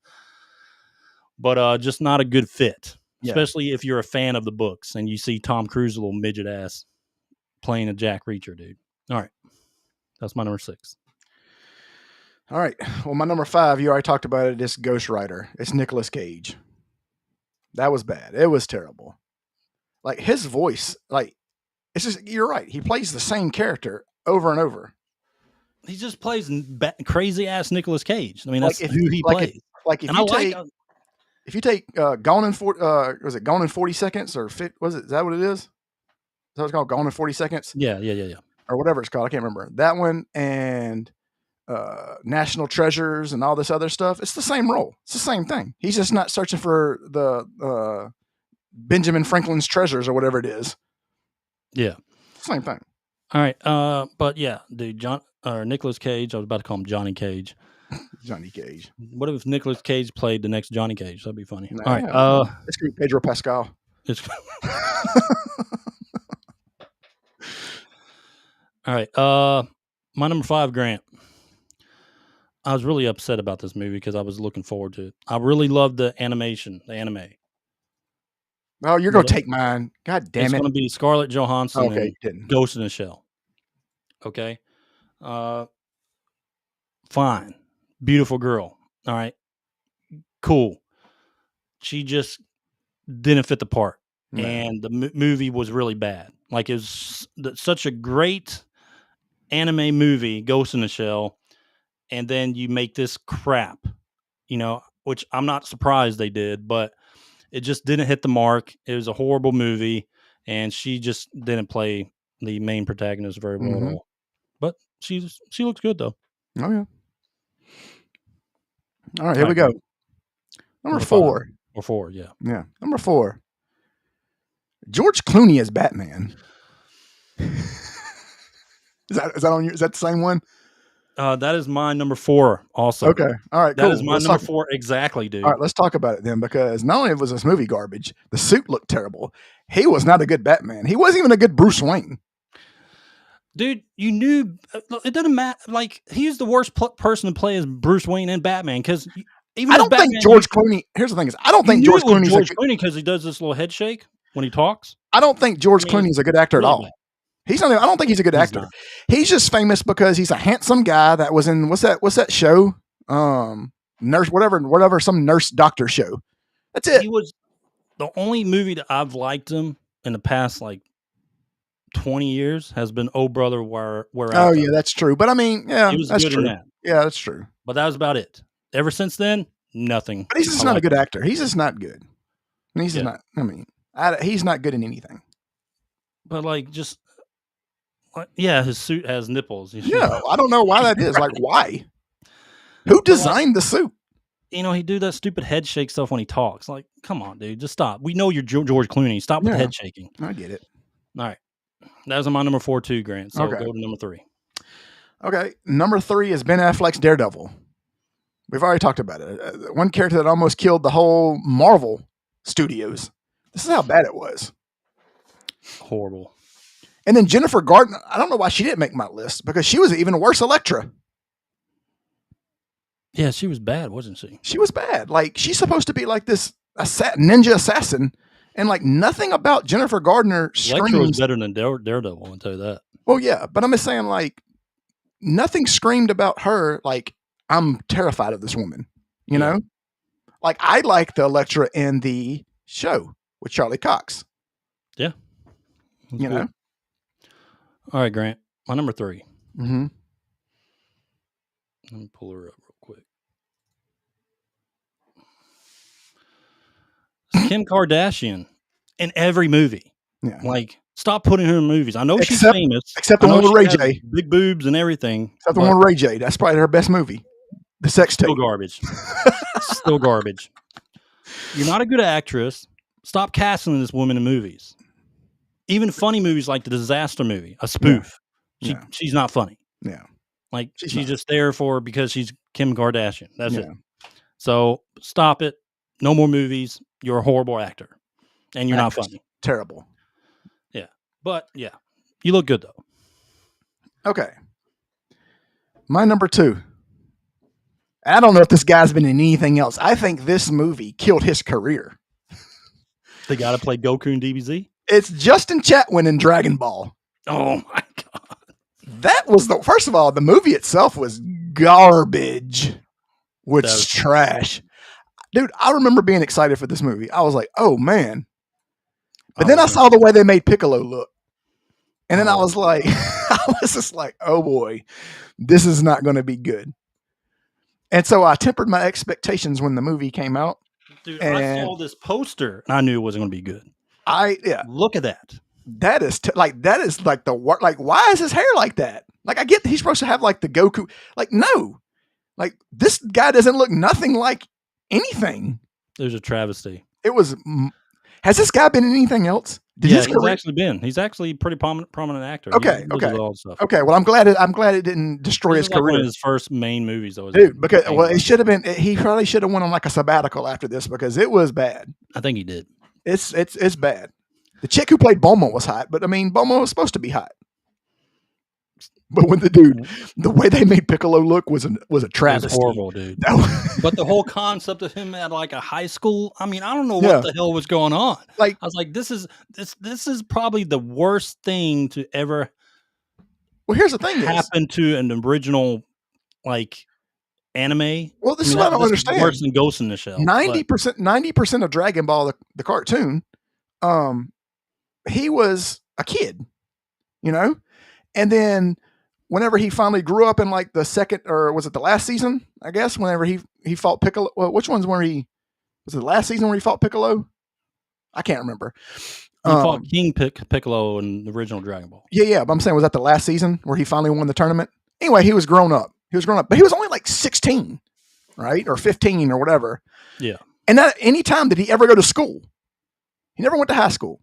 But just not a good fit. Yeah. Especially if you're a fan of the books and you see Tom Cruise, a little midget ass, playing a Jack Reacher, dude. All right. That's my number 6. All right. Well, my number 5, you already talked about it. It's Ghost Rider. It's Nicolas Cage. That was bad. It was terrible. Like his voice, like it's just you're right. He plays the same character over and over. He just plays crazy ass Nicolas Cage. I mean, Like that's who he like plays. like if And you I take like if you take Gone in was it Gone in 40 Seconds or was it? Is that what it is? Is that what it's called? Gone in 40 Seconds? yeah. Or whatever it's called. I can't remember. That one and National Treasures and all this other stuff. It's the same role. It's the same thing. He's just not searching for the Benjamin Franklin's treasures or whatever it is. Yeah. Same thing. All right. But yeah, dude, Nicolas Cage. I was about to call him Johnny Cage. Johnny Cage. What if Nicolas Cage played the next Johnny Cage? That'd be funny. Nah, All right. It's gonna be Pedro Pascal. It's all right. My number 5, Grant. I was really upset about this movie because I was looking forward to it. I really loved the animation, the anime. Oh, you're gonna take mine. God damn It's it. going to be Scarlett Johansson Okay, and didn't. Ghost in the Shell. Okay. Fine. Beautiful girl. All right. Cool. She just didn't fit the part. No. And the movie was really bad. Like it was such a great anime movie, Ghost in the Shell, and then you make this crap, which I'm not surprised they did, but it just didn't hit the mark. It was a horrible movie, and she just didn't play the main protagonist very well at all. But she looks good though. Oh yeah. All right, here we go. Number 4. Or 4, yeah. Yeah. Number 4. George Clooney as Batman. Is that on you? Is that the same one? That is my number 4 also. Okay. All right, cool. That is my number 4 exactly, dude. All right, let's talk about it then, because not only was this movie garbage, the suit looked terrible. He was not a good Batman. He wasn't even a good Bruce Wayne. Dude, you knew it doesn't matter. Like he's the worst person to play as Bruce Wayne and Batman because even I don't think George Clooney. Here's the thing: is I don't think George Clooney's George Clooney because he does this little head shake when he talks. I don't think George Clooney's a good actor at all. Bad. He's not. I don't think he's a good actor. Not. He's just famous because he's a handsome guy that was in what's that show? Nurse, whatever, some nurse doctor show. That's it. He was the only movie that I've liked him in the past like 20 years has been Oh Brother Where Oh yeah, that's true. But I mean, yeah, he was that's good true. in that. Yeah, that's true. But that was about it. Ever since then, nothing. But he's just not a good actor. He's just not good. He's just not. I mean, he's not good in anything. But like, just yeah, his suit has nipples. Yeah, I don't know why that is. Like, why? Who designed the suit? He do that stupid head shake stuff when he talks. Like, come on, dude, just stop. We know you're George Clooney. Stop with the head shaking. I get it. All right. That was my number 4 too, Grant. So Okay. go to number 3. Okay. Number 3 is Ben Affleck's Daredevil. We've already talked about it. One character that almost killed the whole Marvel Studios. This is how bad it was. Horrible. And then Jennifer Garner, I don't know why she didn't make my list because she was an even worse Elektra. Yeah, she was bad, wasn't she? She was bad. Like, she's supposed to be like this ninja assassin, and like nothing about Jennifer Gardner Elektra was screams. better than Daredevil, I'll tell you that. Well, yeah, but I'm just saying, like, nothing screamed about her. Like, I'm terrified of this woman. You know, like I like the Elektra in the show with Charlie Cox. Yeah, you know. All right, Grant. My number 3. Mm-hmm. Let me pull her up real quick. Kim Kardashian in every movie. Yeah. Like, stop putting her in movies. I know she's famous. Except the one with Ray J. Big boobs and everything. Except the one with Ray J. That's probably her best movie. The sex tape. Still garbage. Still garbage. You're not a good actress. Stop casting this woman in movies. Even funny movies like the Disaster movie, a spoof. Yeah. She's not funny. Yeah. Like she's just there because she's Kim Kardashian. That's it. Yeah. So stop it. No more movies. You're a horrible actor. And you're not funny. Terrible. Yeah. But yeah. You look good though. Okay. My number 2. I don't know if this guy's been in anything else. I think this movie killed his career. The guy that played Goku and DBZ? It's Justin Chatwin in Dragon Ball. Oh my God. That was first of all, the movie itself was garbage. Was trash. dude, I remember being excited for this movie. I was like, oh man. But I then I was saw the way they made Piccolo look. And then I Oh. was like, I was just like, oh boy, this is not going to be good. And so I tempered my expectations when the movie came out. Dude, I And saw this poster and I knew it wasn't going to be good. yeah, Look at that. that is like the work. Like, why is his hair like that? Like, I get that he's supposed to have like the Goku. Like, no, like this guy doesn't look nothing like anything. There's a travesty. It was. Has this guy been in anything else? He's actually a pretty prominent actor. Okay, He does okay. all the stuff. Okay, well, I'm glad it didn't destroy This his is like one career. of his first main movies, though. Dude, because it should have been. He probably should have went on like a sabbatical after this because it was bad. I think he did. It's bad. The chick who played Bulma was hot, but I mean, Bulma was supposed to be hot. But when the way they made Piccolo look was a It was travesty. horrible, dude. But the whole concept of him at like a high school, I mean, I don't know what the hell was going on. Like, I was like, this is probably the worst thing to ever well, here's the thing: happen to an original like anime. Well, this is what I don't this understand. Worse than Ghost in the Shell. 90% of Dragon Ball, the cartoon, he was a kid, and then whenever he finally grew up in like the second, or was it the last season? I guess whenever he fought Piccolo. Well, which one's where was it the last season where he fought Piccolo? I can't remember. He fought King Piccolo in the original Dragon Ball. Yeah. But I'm saying, was that the last season where he finally won the tournament? Anyway, he was grown up. But he was only like 16, right? Or 15 or whatever. Yeah. And not any time did he ever go to school. He never went to high school.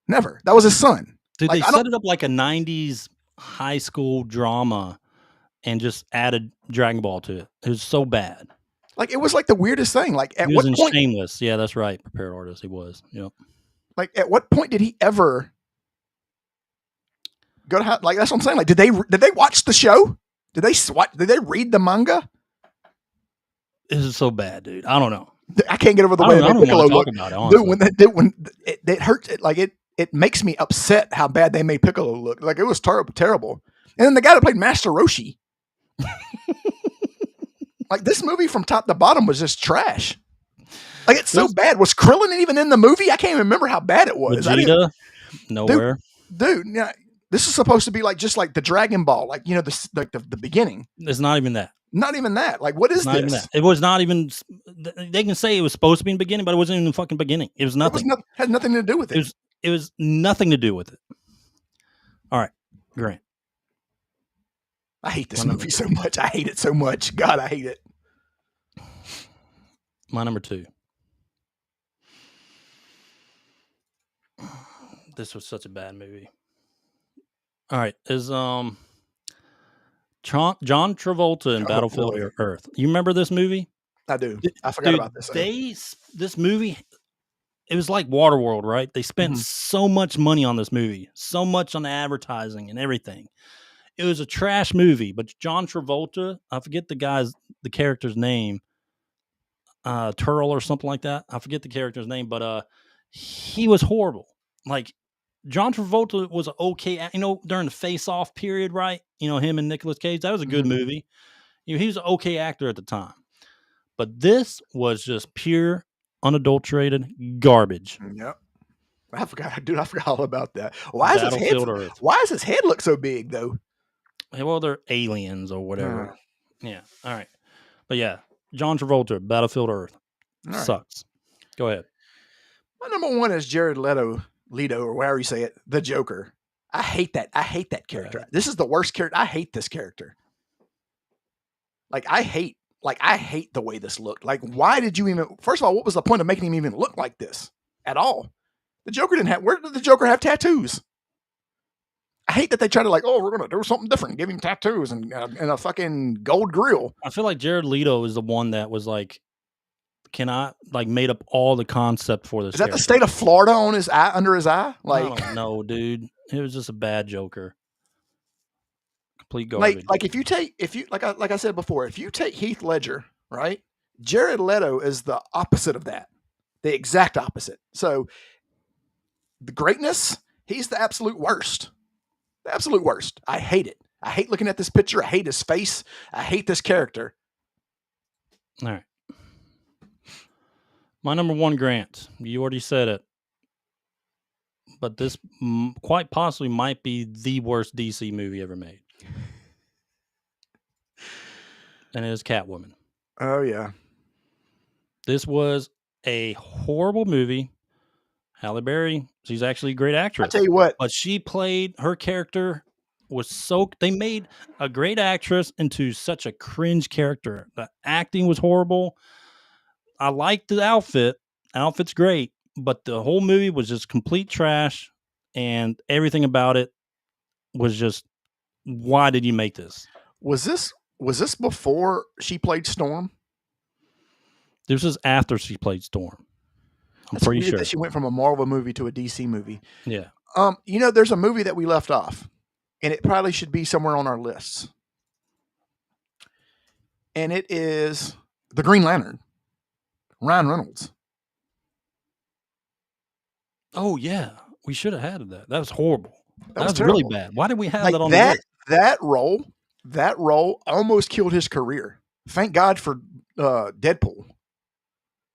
Never. That was his son. Dude, Like, they set it up like a 90s high school drama and just added Dragon Ball to it. It was so bad. Like, it was like the weirdest thing. Like, at He what was in point? Shameless. Yeah, that's right. Prepared artist. He was. Yep. Like, at what point did he ever go to like? That's what I'm saying. Like, did they watch the show? Did they read the manga? This is so bad, dude. I don't know. I can't get over the I way don't they made Piccolo wanna talk look. about it, honestly. Dude, when it hurts. It makes me upset how bad they made Piccolo look. Like, it was terrible. And then the guy that played Master Roshi. Like, this movie from top to bottom was just trash. Like, it's so bad. Was Krillin even in the movie? I can't even remember how bad it was. Vegeta, nowhere. Dude, yeah, this is supposed to be like just like the Dragon Ball, like the beginning. It's not even that. Not even that. Like, what is Not even this? that. It was not even. They can say it was supposed to be in the beginning, but it wasn't even the fucking beginning. It was nothing. Had nothing to do with it. It was nothing to do with it. All right, Grant. I hate this movie so much. I hate it so much. God, I hate it. My number 2. This was such a bad movie. All right, is John Travolta in Battlefield Earth. You remember this movie? I do. I forgot about this. This movie, it was like Waterworld, right? They spent so much money on this movie, so much on the advertising and everything. It was a trash movie, but John Travolta, I forget the character's name, Turl or something like that. I forget the character's name, but he was horrible. Like, John Travolta was okay, during the Face Off period, right? Him and Nicolas Cage, that was a good movie. He was an okay actor at the time. But this was just pure, unadulterated garbage. Yep. I forgot all about that. Why does his head look so big though? Well, they're aliens or whatever. Yeah. All right. But yeah, John Travolta, Battlefield Earth. Sucks. Go ahead. My number 1 is Jared Leto, or however you say it, the Joker. I hate that. I hate that character. Right. This is the worst character. I hate this character. I hate the way this looked. Like, why did you even? First of all, what was the point of making him even look like this at all? The Joker didn't have. Where did the Joker have tattoos? I hate that they try to we're gonna do something different, give him tattoos and a fucking gold grill. I feel like Jared Leto is the one that was made up all the concept for this. Is that the state of Florida on his eye, under his eye? I don't know, dude. It was just a bad Joker. Complete garbage. Like I said before, if you take Heath Ledger, right? Jared Leto is the opposite of that. The exact opposite. So the greatness, he's the absolute worst. The absolute worst. I hate it. I hate looking at this picture. I hate his face. I hate this character. All right. My number one, Grant. You already said it. But this quite possibly might be the worst DC movie ever made. And it is Catwoman. Oh, yeah. This was a horrible movie. Halle Berry, she's actually a great actress. I tell you what. But she played, her character was so, they made a great actress into such a cringe character. The acting was horrible. I liked the outfit. Outfit's great. But the whole movie was just complete trash. And everything about it was just, why did you make this? Was this before she played Storm? This was after she played Storm. I'm That's pretty weird sure. that she went from a Marvel movie to a DC movie. Yeah. There's a movie that we left off, and it probably should be somewhere on our lists. And it is The Green Lantern. Ryan Reynolds. Oh, yeah. We should have had that. That was horrible. That was terrible. really bad. Why did we have Like that on the list? that role almost killed his career. Thank God for Deadpool,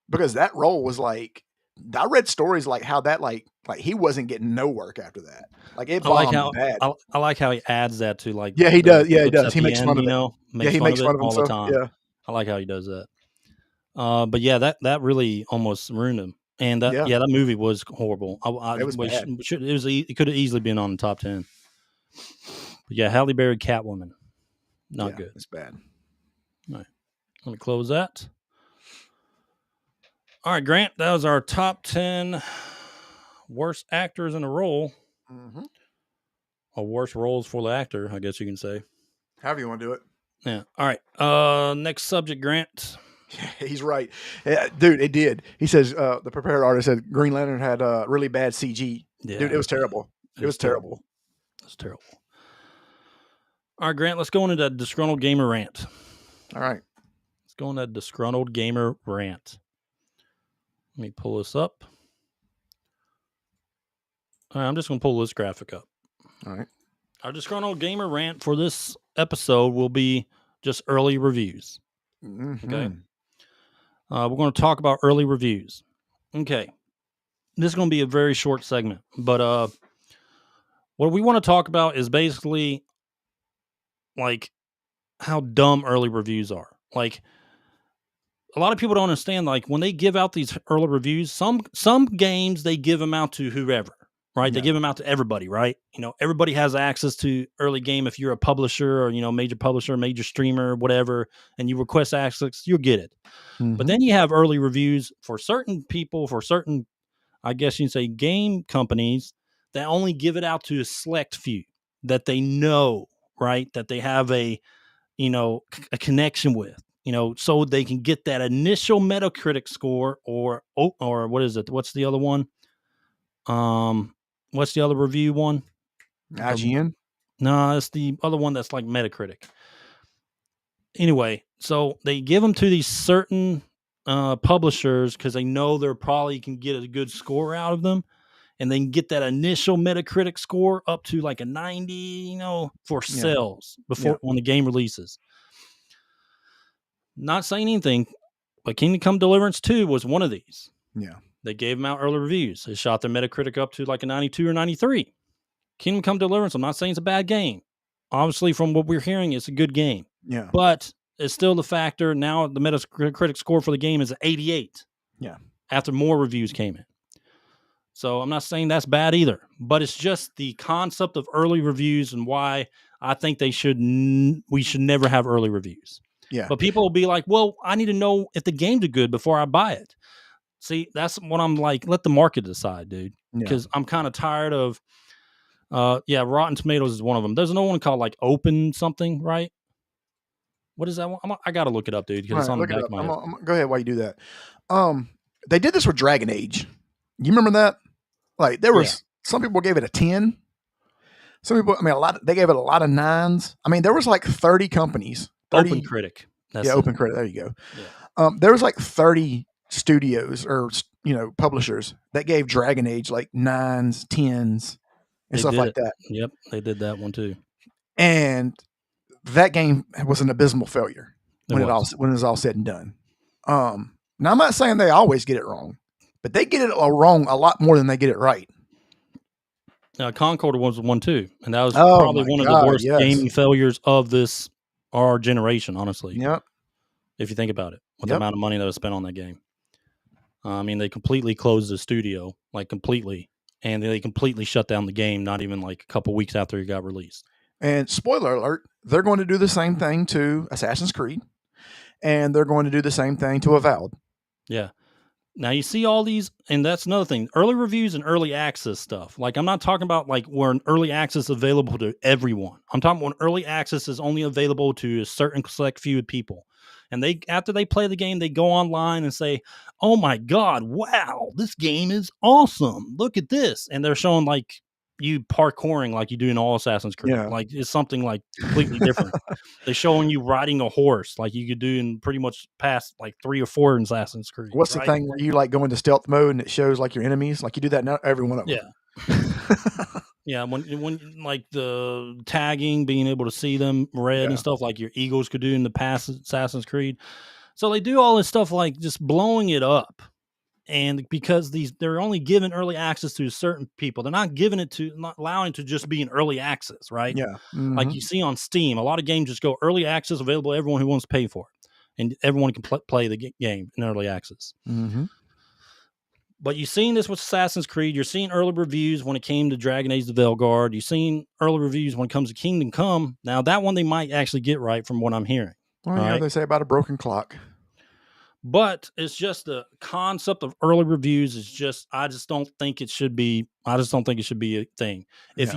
because that role was like, I read stories like how that like he wasn't getting no work after that. Like it bombed bad. I like how he adds that to like. Yeah, he does. Yeah, he clips does. at He the makes end, fun of you it. know. He makes fun of all the himself. time. Yeah. I like how he does that. But yeah, that really almost ruined him. And that that movie was horrible. It was bad. It could have easily been on the top 10. But yeah, Halle Berry, Catwoman, not good. It's bad. All right, let me close that. All right, Grant, that was our top 10 worst actors in a role, or worst roles for the actor, I guess you can say. However you want to do it. Yeah. All right. Next subject, Grant. Yeah, he's right. Yeah, dude, it did. He says the prepared artist said Green Lantern had really bad CG. Yeah, dude, it was terrible. It was terrible. It's terrible. All right, Grant, let's go into that disgruntled gamer rant. All right. Let's go into that disgruntled gamer rant. Let me pull this up. All right, I'm just going to pull this graphic up. All right. Our disgruntled gamer rant for this episode will be just early reviews. Okay. We're going to talk about early reviews. Okay. This is going to be a very short segment, but what we want to talk about is basically like how dumb early reviews are. Like a lot of people don't understand, like when they give out these early reviews, some games they give them out to whoever, right? Yeah. They give them out to everybody, right? You know, everybody has access to early game. If you're a publisher or, major publisher, major streamer, whatever, and you request access, you'll get it. But then you have early reviews for certain people, for certain, I guess you can say, game companies that only give it out to a select few that they know, right? That they have a connection with, so they can get that initial Metacritic score or what is it? What's the other one? What's the other review one? IGN? No, it's the other one that's like Metacritic. Anyway, so they give them to these certain publishers because they know they're probably can get a good score out of them, and they can get that initial Metacritic score up to like a 90, for sales before when the game releases. Not saying anything, but Kingdom Come Deliverance 2 was one of these. Yeah. They gave them out early reviews. They shot their Metacritic up to like a 92 or 93. Kingdom Come Deliverance, I'm not saying it's a bad game. Obviously, from what we're hearing, it's a good game. Yeah. But it's still the factor. Now the Metacritic score for the game is 88. Yeah. After more reviews came in. So I'm not saying that's bad either. But it's just the concept of early reviews and why I think we should never have early reviews. Yeah. But people will be like, well, I need to know if the game's good before I buy it. See, that's what I'm like, let the market decide, dude. Because I'm kind of tired of, Rotten Tomatoes is one of them. There's another one called like Open something, right? What is that one? I got to look it up, dude, because it's on the back of my head. Go ahead while you do that. They did this with Dragon Age. You remember that? Like there was some people gave it a 10. Some people, they gave it a lot of 9s. There was like 30 companies. 30, Open Critic. Open Critic. There you go. Yeah. There was like 30 studios or publishers that gave Dragon Age like 9s, 10s, and stuff like that. Yep, they did that one too. And that game was an abysmal failure when it was all said and done. Now, I'm not saying they always get it wrong, but they get it wrong a lot more than they get it right. Concord was one too, and that was Oh probably my one of God, the worst yes. gaming failures of our generation. Honestly, Yep. if you think about it, with the Yep. amount of money that was spent on that game. I mean, they completely closed the studio, like completely, and they completely shut down the game. Not even like a couple weeks after it got released. And spoiler alert, they're going to do the same thing to Assassin's Creed, and they're going to do the same thing to Avowed. Yeah. Now you see all these, and that's another thing, early reviews and early access stuff. Like, I'm not talking about like where an early access is available to everyone. I'm talking about when early access is only available to a certain select few people. And after they play the game, they go online and say, "Oh my God, wow, this game is awesome. Look at this." And they're showing like you parkouring like you do in all Assassin's Creed. Yeah. Like it's something like completely different. They're showing you riding a horse like you could do in pretty much past like 3 or 4 in Assassin's Creed. What's right? the thing where you like go into stealth mode and it shows like your enemies? Like you do that now, every one of them. Yeah. Yeah, when like the tagging, being able to see them red and stuff like your Eagles could do in the past Assassin's Creed. So they do all this stuff like just blowing it up. And because they're only giving early access to certain people, they're not allowing it to just be an early access, right? Yeah. Like you see on Steam, a lot of games just go early access, available to everyone who wants to pay for it, and everyone can play the game in early access. Mm-hmm. But you've seen this with Assassin's Creed. You're seeing early reviews when it came to Dragon Age: The Veilguard. You've seen early reviews when it comes to Kingdom Come. Now, that one they might actually get right from what I'm hearing. Well, yeah, right? they say about a broken clock. But it's just the concept of early reviews is just, I just don't think it should be a thing. If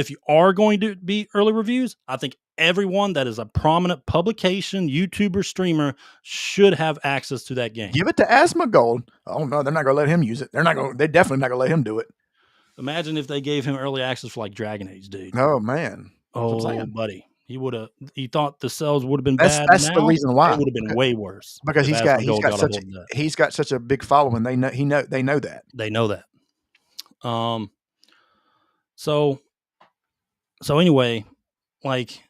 you are going to be early reviews, I think everyone that is a prominent publication, YouTuber, streamer should have access to that game. Give it to 𝐬𝐵𝐷𝐿. Oh no, they're not going to let him use it. They're definitely not going to let him do it. Imagine if they gave him early access for like Dragon Age, dude. Oh man. Oh, buddy. He thought the sales would have been That's bad. That's the reason why. It would have been way worse. Because he's got such a big following. They know that. They know that. So anyway, like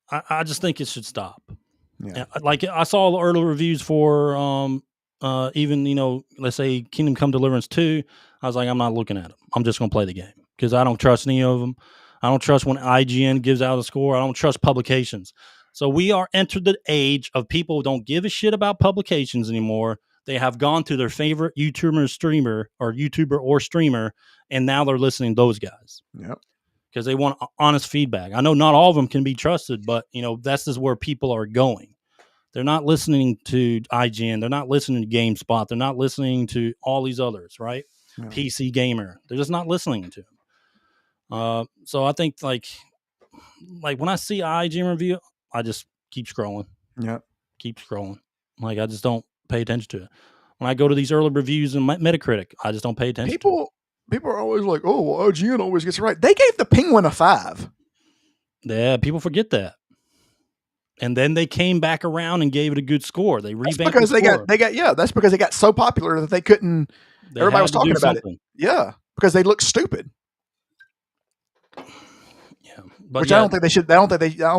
I just think it should stop. Yeah. Like I saw the early reviews for even let's say Kingdom Come Deliverance 2. I was like, I'm not looking at them. I'm just gonna play the game because I don't trust any of them. I don't trust when IGN gives out a score. I don't trust publications. So we are entered the age of people who don't give a shit about publications anymore. They have gone to their favorite YouTuber or streamer, and now they're listening to those guys. Yep. Because they want honest feedback. I know not all of them can be trusted, but that's just where people are going. They're not listening to IGN. They're not listening to GameSpot. They're not listening to all these others, right? Yeah. PC Gamer. They're just not listening to them. So I think like when I see IGN review, I just keep scrolling. Yeah. Keep scrolling. Like I just don't pay attention to it. When I go to these early reviews in Metacritic, I just don't pay attention to it. People are always like, "Oh, well, IGN always gets it right." They gave the Penguin a 5. Yeah, people forget that. And then they came back around and gave it a good score. They revamped because the score. that's because they got so popular that they couldn't. Everybody was talking about it. Yeah, because they look stupid. Yeah, but which I don't think they should. I don't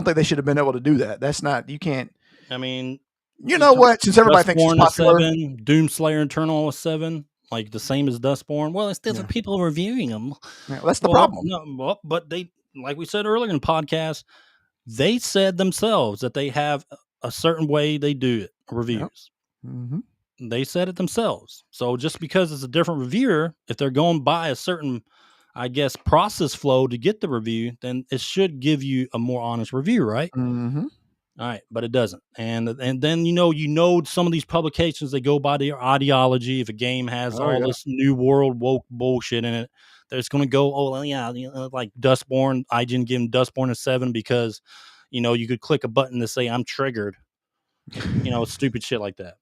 think they should have been able to do that. That's not. You can't. I mean, you know what? Since everybody thinks it's popular, 7, Doomslayer Eternal is 7, like the same as Dustborn. Well, it's different people reviewing them. Yeah, that's the problem. No, but they, like we said earlier in the podcast, they said themselves that they have a certain way they do it, reviews. Yep. Mm-hmm. They said it themselves. So just because it's a different reviewer, if they're going by a certain, I guess, process flow to get the review, then it should give you a more honest review, right? Mm-hmm. All right, but it doesn't. And then some of these publications, they go by their ideology. If a game has this new world woke bullshit in it, they're just going to go, like Dustborn. IGN giving Dustborn a 7 because, you could click a button to say I'm triggered. Stupid shit like that.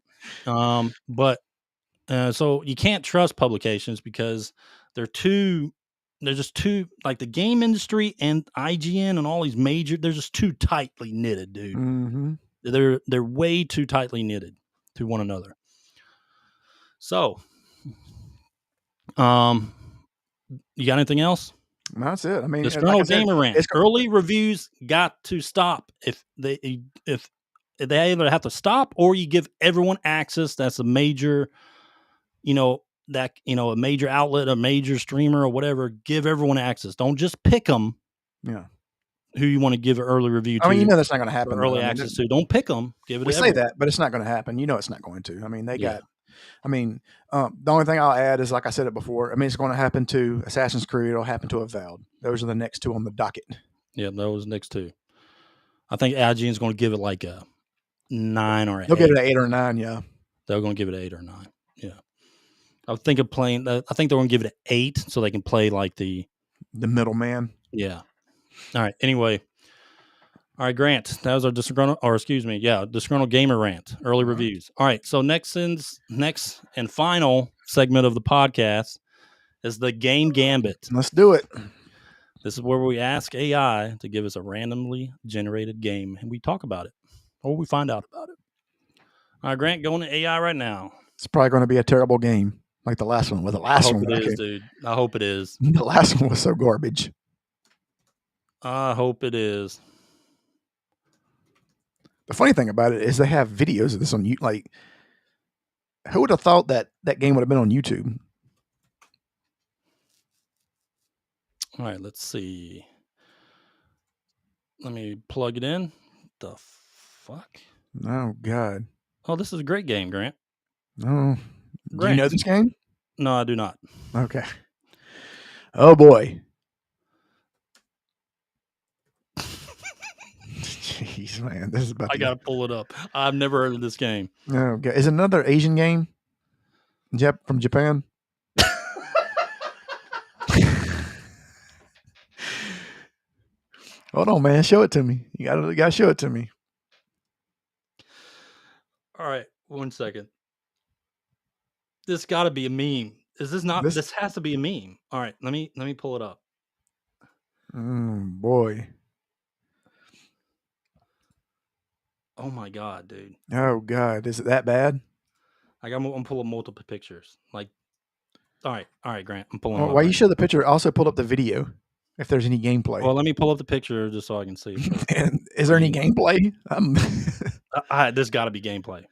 So you can't trust publications because they're just too, like the game industry and IGN and all these major, they're just too tightly knitted, dude. Mm-hmm. They're way too tightly knitted to one another. So, you got anything else? That's it. I mean, Disgruntled Gamer Rant. Early reviews got to stop. If they either have to stop or you give everyone access. That's a major, a major outlet, a major streamer or whatever. Give everyone access. Don't just pick them. Yeah. Who you want to give an early review to. I mean, that's not going to happen. Early access to. Don't pick them. Give it. We say that, but it's not going to happen. It's not going to. I mean, the only thing I'll add is, like I said it before. I mean, it's going to happen to Assassin's Creed. It'll happen to Avowed. Those are the next two on the docket. Yeah, those next two. I think IGN is going to give it like a 9 or 8. They'll give it an 8 or 9. Yeah, they're going to give it an 8 or 9. Yeah, I think they're going to give it an 8 so they can play like the middleman. Yeah. All right. Anyway. All right, Grant. That was our Disgruntled Gamer Rant. Early reviews. All right. So next and final segment of the podcast is the game Gambit. Let's do it. This is where we ask AI to give us a randomly generated game, and we talk about it, or we find out about it. All right, Grant, going to AI right now. It's probably going to be a terrible game, like the last one. I hope it is, dude. I hope it is. The last one was so garbage. I hope it is. The funny thing about it is they have videos of this on YouTube. Like, who would have thought that game would have been on YouTube? All right, let's see. Let me plug it in. The fuck? Oh, God. Oh, this is a great game, Grant. Oh, do you know this game? No, I do not. Okay. Oh, boy. Jeez, man, this is about. I gotta pull it up. I've never heard of this game. Oh, God. Is it another Asian game? From Japan? Hold on, man. Show it to me. You gotta show it to me. All right, 1 second. This got to be a meme. Is this not? This has to be a meme. All right, let me pull it up. Boy. Oh my God, dude. Oh God, is it that bad? I'm pulling multiple pictures. Like, all right, Grant. I'm pulling. Well, while you show the picture, also pull up the video if there's any gameplay. Well, let me pull up the picture just so I can see. And is there any gameplay? There's got to be gameplay.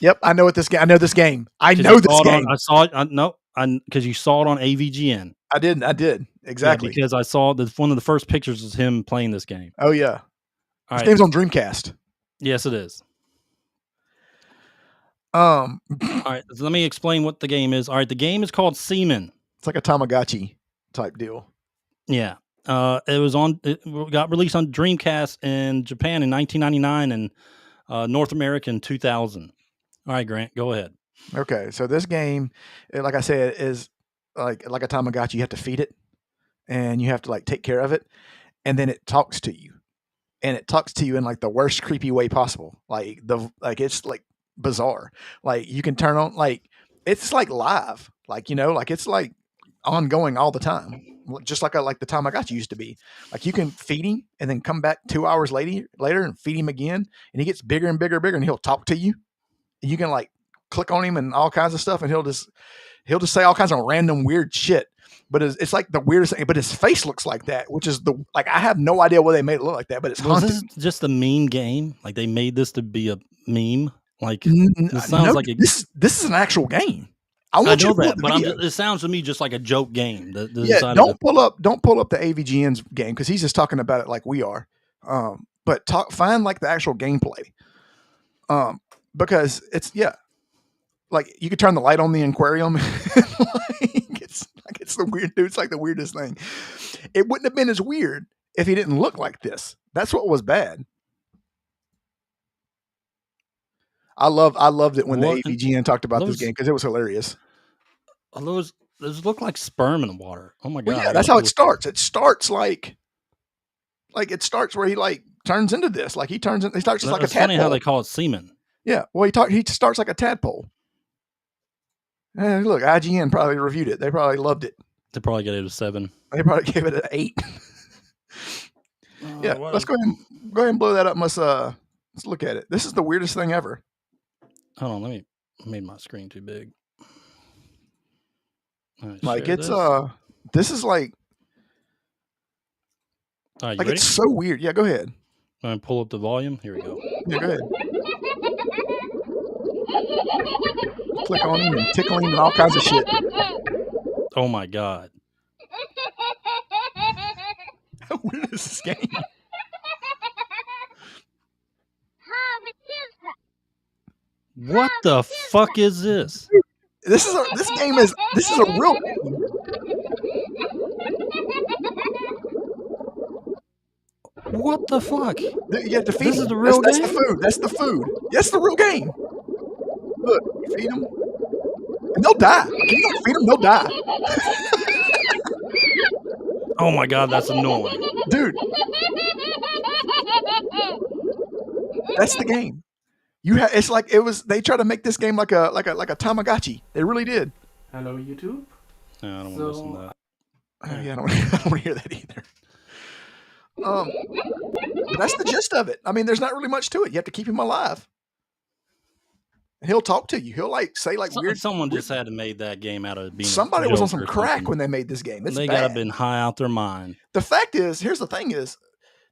Yep, I know this game. I know this game. I saw it. Because you saw it on AVGN. I did exactly. Yeah, because I saw one of the first pictures is him playing this game. Oh yeah, this game's on Dreamcast. Yes, it is. All right, so let me explain what the game is. All right, the game is called Seaman. It's like a Tamagotchi type deal. Yeah. It got released on Dreamcast in Japan in 1999 and North America in 2000. All right, Grant, go ahead. Okay, so this game, like I said, is like a Tamagotchi. You have to feed it, and you have to like take care of it, and then it talks to you, and it talks to you in like the worst creepy way possible. It's like bizarre. Like you can turn on it's like live, it's like ongoing all the time, just like the Tamagotchi used to be. Like you can feed him and then come back 2 hours later and feed him again, and he gets bigger and bigger and bigger, and he'll talk to you. And you can like click on him and all kinds of stuff, and he'll just say all kinds of random weird shit. But it's like the weirdest thing. But his face looks like that, which is I have no idea why they made it look like that. But it's haunted. This just a meme game. Like they made this to be a meme. Like this sounds like this is an actual game. I know that, but it sounds to me just like a joke game. Don't pull up the AVGN's game because he's just talking about it like we are. But find like the actual gameplay. Because it's like you could turn the light on the aquarium. It's the weird dude. It's like the weirdest thing. It wouldn't have been as weird if he didn't look like this. That's what was bad. I loved it when the AVGN talked about this game because it was hilarious. Those look like sperm in water. Oh my God. Well, yeah, that's how it starts. It starts like it starts where he like turns into this. Like he starts just like a tadpole. It's funny how they call it semen. Yeah. Well, he starts like a tadpole. And look, IGN probably reviewed it. They probably loved it. They probably gave it a 7. They probably gave it an 8. Yeah. Let's go ahead and blow that up. Let's look at it. This is the weirdest thing ever. Hold on, I made my screen too big. Right, like this is like it's so weird. Yeah, go ahead. Let me pull up the volume. Here we go. Yeah, go ahead. Click on him and tickle him and all kinds of shit. Oh my god. How weird is this game? What the fuck is this? This is a real game. What the fuck? You have to feed This them. is the real That's game? the food. That's the food. That's the real game. Look, you feed them, and they'll die. If you don't feed them, they'll die, Oh my god, that's annoying. dude. That's the game. It's like it was. They tried to make this game like a Tamagotchi. They really did. Hello, YouTube. No, I don't want to listen to that. Yeah, I don't want to hear that either. But that's the gist of it. I mean, there's not really much to it. You have to keep him alive. He'll talk to you. He'll like say like weird. Someone just had to made that game out of being. Somebody was on some joke or crack something. when they made this game. It's They bad. gotta been high out their mind. The fact is, here's the thing: is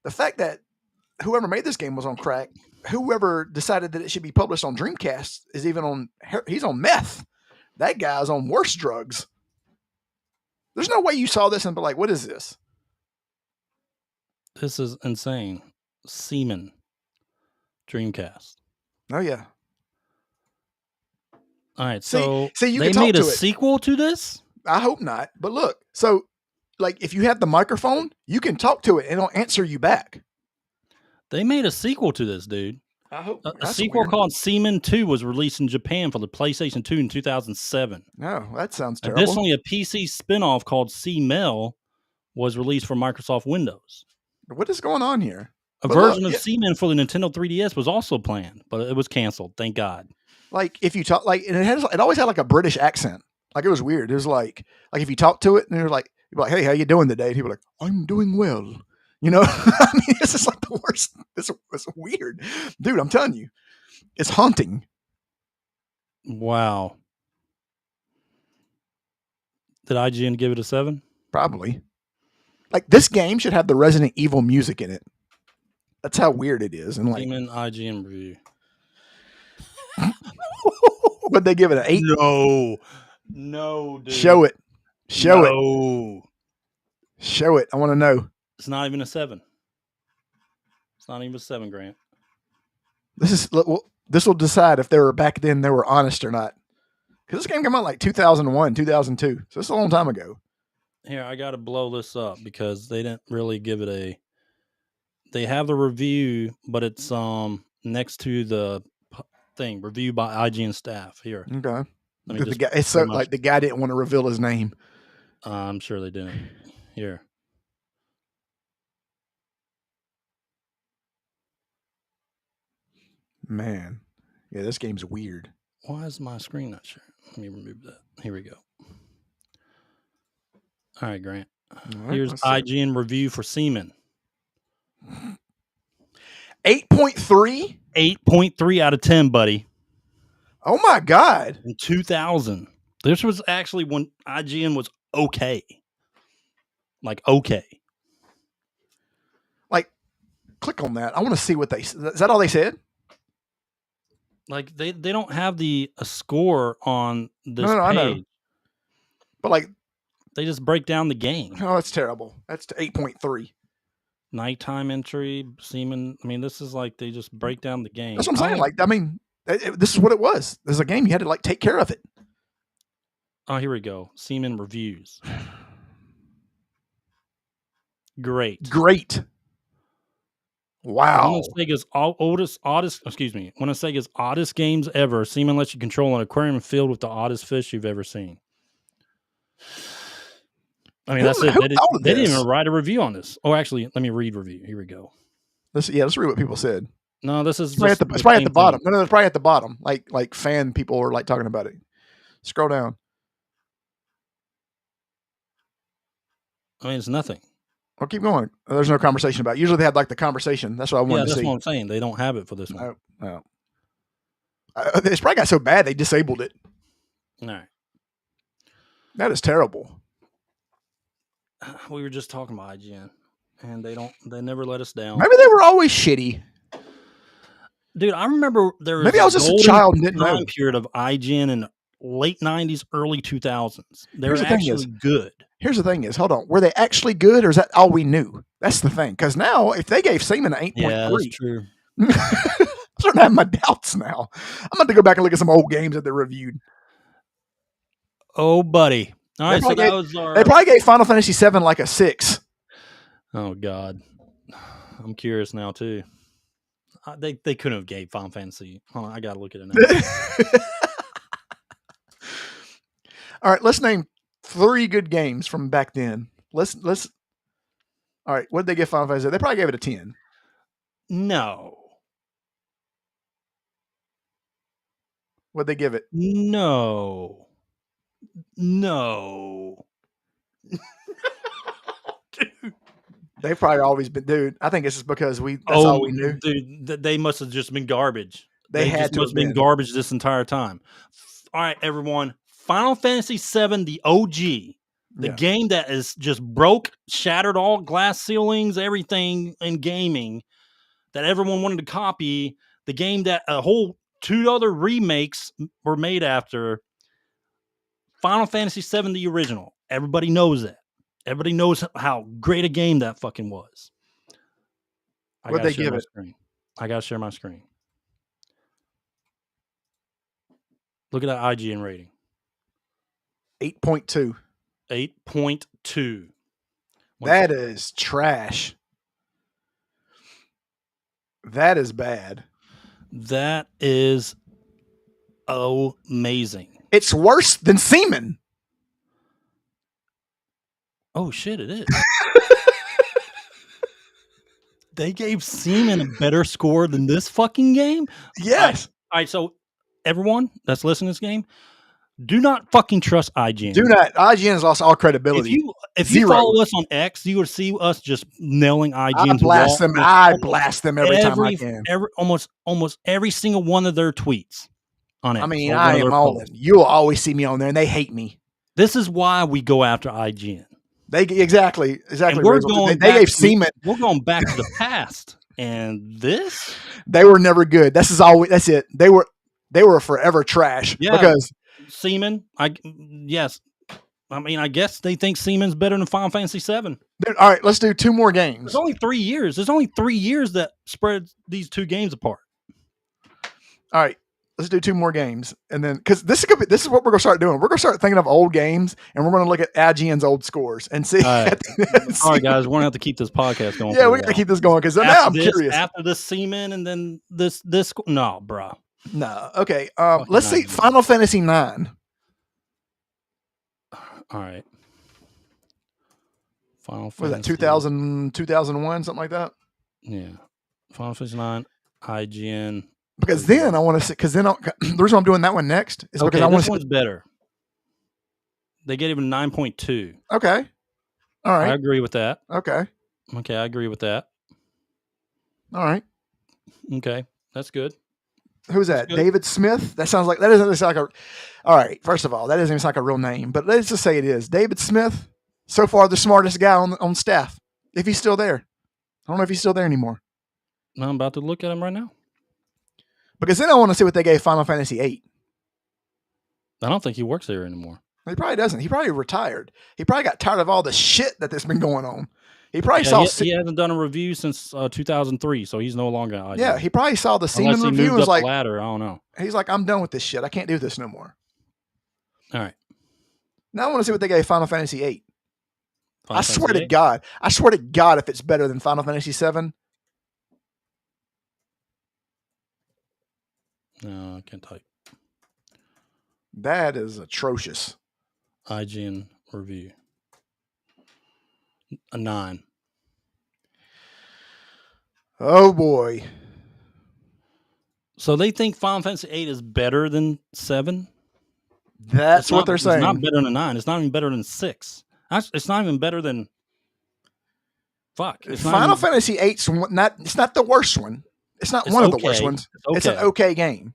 the fact that whoever made this game was on crack. Whoever decided that it should be published on Dreamcast is even on. He's on meth. That guy's on worse drugs. There's no way you saw this and be like, "What is this?" This is insane. Seaman. Dreamcast. Oh yeah. All right, See- so see, you they can talk made a to it. sequel to this? I hope not. But look, so like if you have the microphone, you can talk to it and it'll answer you back. They made a sequel to this, dude. I hope A that's sequel weird. called Seaman 2 was released in Japan for the PlayStation 2 in 2007. No, that sounds terrible. Additionally, a PC spin-off called 𝐬𝐮𝐬𝐽 was released for Microsoft Windows. What is going on here? A But version look, of Seaman for the Nintendo 3DS was also planned, but it was canceled. Thank God. Like if you talk like and it always had like a British accent. Like it was weird. It was like if you talk to it and you're like, hey, how you doing today? And he'd be like, I'm doing well. You know, I mean, it's just like the worst. It's weird, dude. I'm telling you, it's haunting. Wow. Did IGN give it a 7? Probably. Like this game should have the Resident Evil music in it. That's how weird it is. And like, Seaman IGN review. would they give it an 8? No, dude. Show it. Show it. No. Show it. I want to know. It's not even a 7. It's not even a 7, Grant. This will decide if they were back then they were honest or not. Because this game came out like 2001, 2002. So it's a long time ago. Here, I got to blow this up because they didn't really give it a. They have the review, but it's next to the thing review by IGN staff. Here, Okay. let me The just guy, it's so pretty much- like the guy didn't want to reveal his name. I'm sure they didn't. Here, Man. Yeah, this game's weird. why is my screen not sharing? Let me remove that. Here we go. All right, Grant. right, Here's let's see. IGN review for Seaman. 8.3? 8.3 out of 10, buddy. Oh my God. In 2000. This was actually when IGN was okay. Like, okay. Like, click on that. I want to see what is that all they said? Like, they don't have a score on this No, I know. page. But like, They just break down the game. oh, that's terrible. That's 8.3. Nighttime entry, Seaman. I mean, this is like they just break down the game. That's what I'm saying. Like, I mean, this is what it was. There's a game you had to like take care of it. Oh, here we go. Seaman reviews. Great. Great. Wow. One of Sega's one of Sega's oddest games ever. Seaman lets you control an aquarium filled with the oddest fish you've ever seen. I mean, that's it. Who They thought of didn't this? even write a review on this. Oh, actually, let me read review. Here we go. Let's read what people said. No, this is It's probably, just it's probably at same the bottom. thing. No, it's probably at the bottom. Like fan people are like talking about it. Scroll down. I mean, it's nothing. Or keep going. There's no conversation about it. Usually they had like the conversation. That's what I Yeah, wanted to that's see. what I'm saying. They don't have it for this one. No. It's probably got so bad they disabled it. All right. That is terrible. We were just talking about IGN. and they never let us down. Maybe they were always shitty. Dude, I remember there was Maybe I was just a child and didn't know. time period of IGN in late 90s, early 2000s. They were Here's the thing actually good. Here's the thing is, hold on, were they actually good, or is that all we knew? That's the thing. Because now, if they gave Seaman an 8.3, Yeah, that's true. I'm starting to have my doubts now. I'm going to go back and look at some old games that they reviewed. Oh, buddy. All right, so that was They our... probably gave Final Fantasy VII like a 6. Oh, God. I'm curious now, too. They couldn't have gave Final Fantasy. Hold on, I got to look at it now. All right, let's name 3 good games from back then. Let's. All right, what did they give Final Fantasy? They probably gave it a 10. No. What'd they give it? No. Dude. They've probably always been, dude. I think it's just because that's all we knew. Dude, they must have just been garbage. They had just to must have have been garbage this entire time. All right, everyone. Final Fantasy VII, the OG, the game that is just broke, shattered all glass ceilings, everything in gaming that everyone wanted to copy. The game that a whole 2 other remakes were made after. Final Fantasy VII, the original. Everybody knows that. Everybody knows how great a game that fucking was. What'd they give it? I gotta share my screen. Look at that IGN rating. 8.2. 8.2. That is trash. That is bad. That is amazing. It's worse than Seaman. Oh, shit, it is. They gave Seaman a better score than this fucking game? Yes. All right, so everyone that's listening to this game, do not fucking trust IGN. Do not. IGN has lost all credibility. If you follow us on X, you would see us just nailing IGN. I blast them every time I can. Almost every single one of their tweets on it. I mean, I am on it. You'll always see me on there, and they hate me. This is why we go after IGN. Exactly. And we're going. They gave Seaman. We're going back to the past, and this they were never good. That's it. They were forever trash. Yeah, because Seaman. I mean, I guess they think Seaman's better than Final Fantasy VII. All right, let's do 2 more games. There's only 3 years. There's only 3 years that spread these 2 games apart. All right, let's do 2 more games, and then because this is what we're gonna start doing. We're gonna start thinking of old games, and we're gonna look at IGN's old scores and see. All right, all right guys, we're gonna have to keep this podcast going. Yeah, we gotta keep this going because now I'm curious. After this Seaman, and then this. No, bro. No. Okay. Let's see. Final Fantasy 9. All right. Final Fantasy. Was that 2000, 2001, something like that? Yeah. Final Fantasy 9, IGN. Because then I want to see. Because then the reason I'm doing that one next is because I want to see. This one's better. They get even 9.2. Okay. All right. I agree with that. Okay. Okay, I agree with that. All right. Okay, that's good. Who's that? David Smith? That sounds like that doesn't sound like a. All right. First of all, that doesn't even sound like a real name, but let's just say it is. David Smith, so far the smartest guy on staff. If he's still there, I don't know if he's still there anymore. I'm about to look at him right now. Because then I want to see what they gave Final Fantasy VIII. I don't think he works there anymore. He probably doesn't. He probably retired. He probably got tired of all the shit that's been going on. He probably He hasn't done a review since 2003, so he's no longer. IGN. Yeah, he probably saw the Seaman review. Moved was up like, the ladder. I don't know. He's like, I'm done with this shit. I can't do this no more. All right. Now I want to see what they gave Final Fantasy VIII. I swear to God, if it's better than Final Fantasy VII. No, I can't type. That is atrocious. IGN review. A 9. Oh boy. So they think Final Fantasy VIII is better than 7? That's what they're saying. It's not better than 9. It's not even better than 6. It's not even better than. Fuck. Final Fantasy VIII's not. It's not the worst one. It's not one of the worst ones. It's an okay game.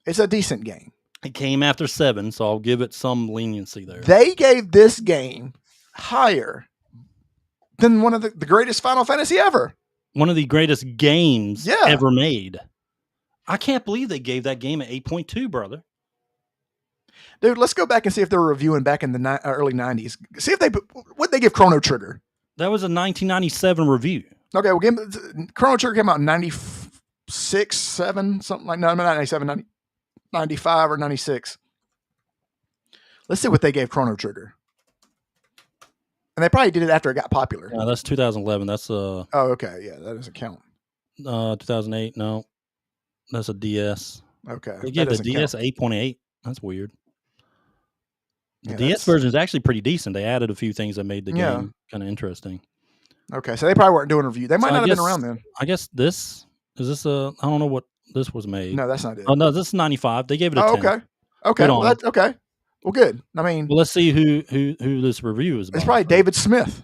It's a decent game. It came after 7, so I'll give it some leniency there. They gave this game higher than one of the greatest Final Fantasy ever. One of the greatest games Yeah. ever made. I can't believe they gave that game an 8.2, brother. Dude, let's go back and see if they were reviewing back in the early 90s. See if what they give Chrono Trigger. That was a 1997 review. Okay, well, Chrono Trigger came out in 96, 7, something like, no, not 97, 95 or 96. Let's see what they gave Chrono Trigger. And they probably did it after it got popular. No, that's 2011. That's Oh, okay. Yeah, that doesn't count. 2008. No, that's a DS. Okay. They gave the DS 8.8. That's weird. The Yeah, DS version is actually pretty decent. They added a few things that made the game kind of interesting. Okay, so they probably weren't doing a review. They might So not have been around then. I guess this I don't know what this was made. No, that's not it. Oh no, this is 95. They gave it a 10. Okay. Okay. Good Well, on that's okay. Well, good. I mean, Well, let's see who this review is about. it's probably David Smith.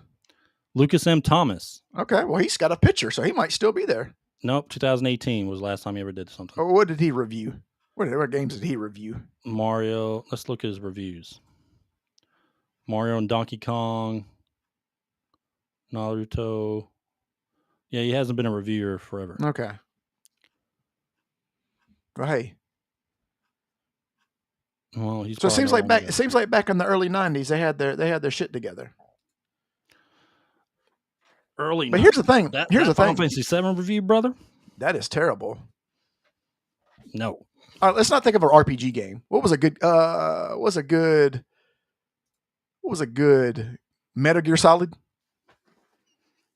Lucas M. Thomas. Okay. Well, he's got a picture, so he might still be there. Nope, 2018 was the last time he ever did something. Or what did he review? What games did he review? Mario. Let's look at his reviews. Mario and Donkey Kong. Naruto. Yeah, he hasn't been a reviewer forever. Okay. Well, hey. Well, he's So it probably seems no like longer it seems like back in the early 90s they had their shit together. early. But here's the thing. Here's the Final thing. Fantasy 7 review, brother. That is terrible. No. All right, let's not think of an RPG game. What was a good Metal Gear Solid?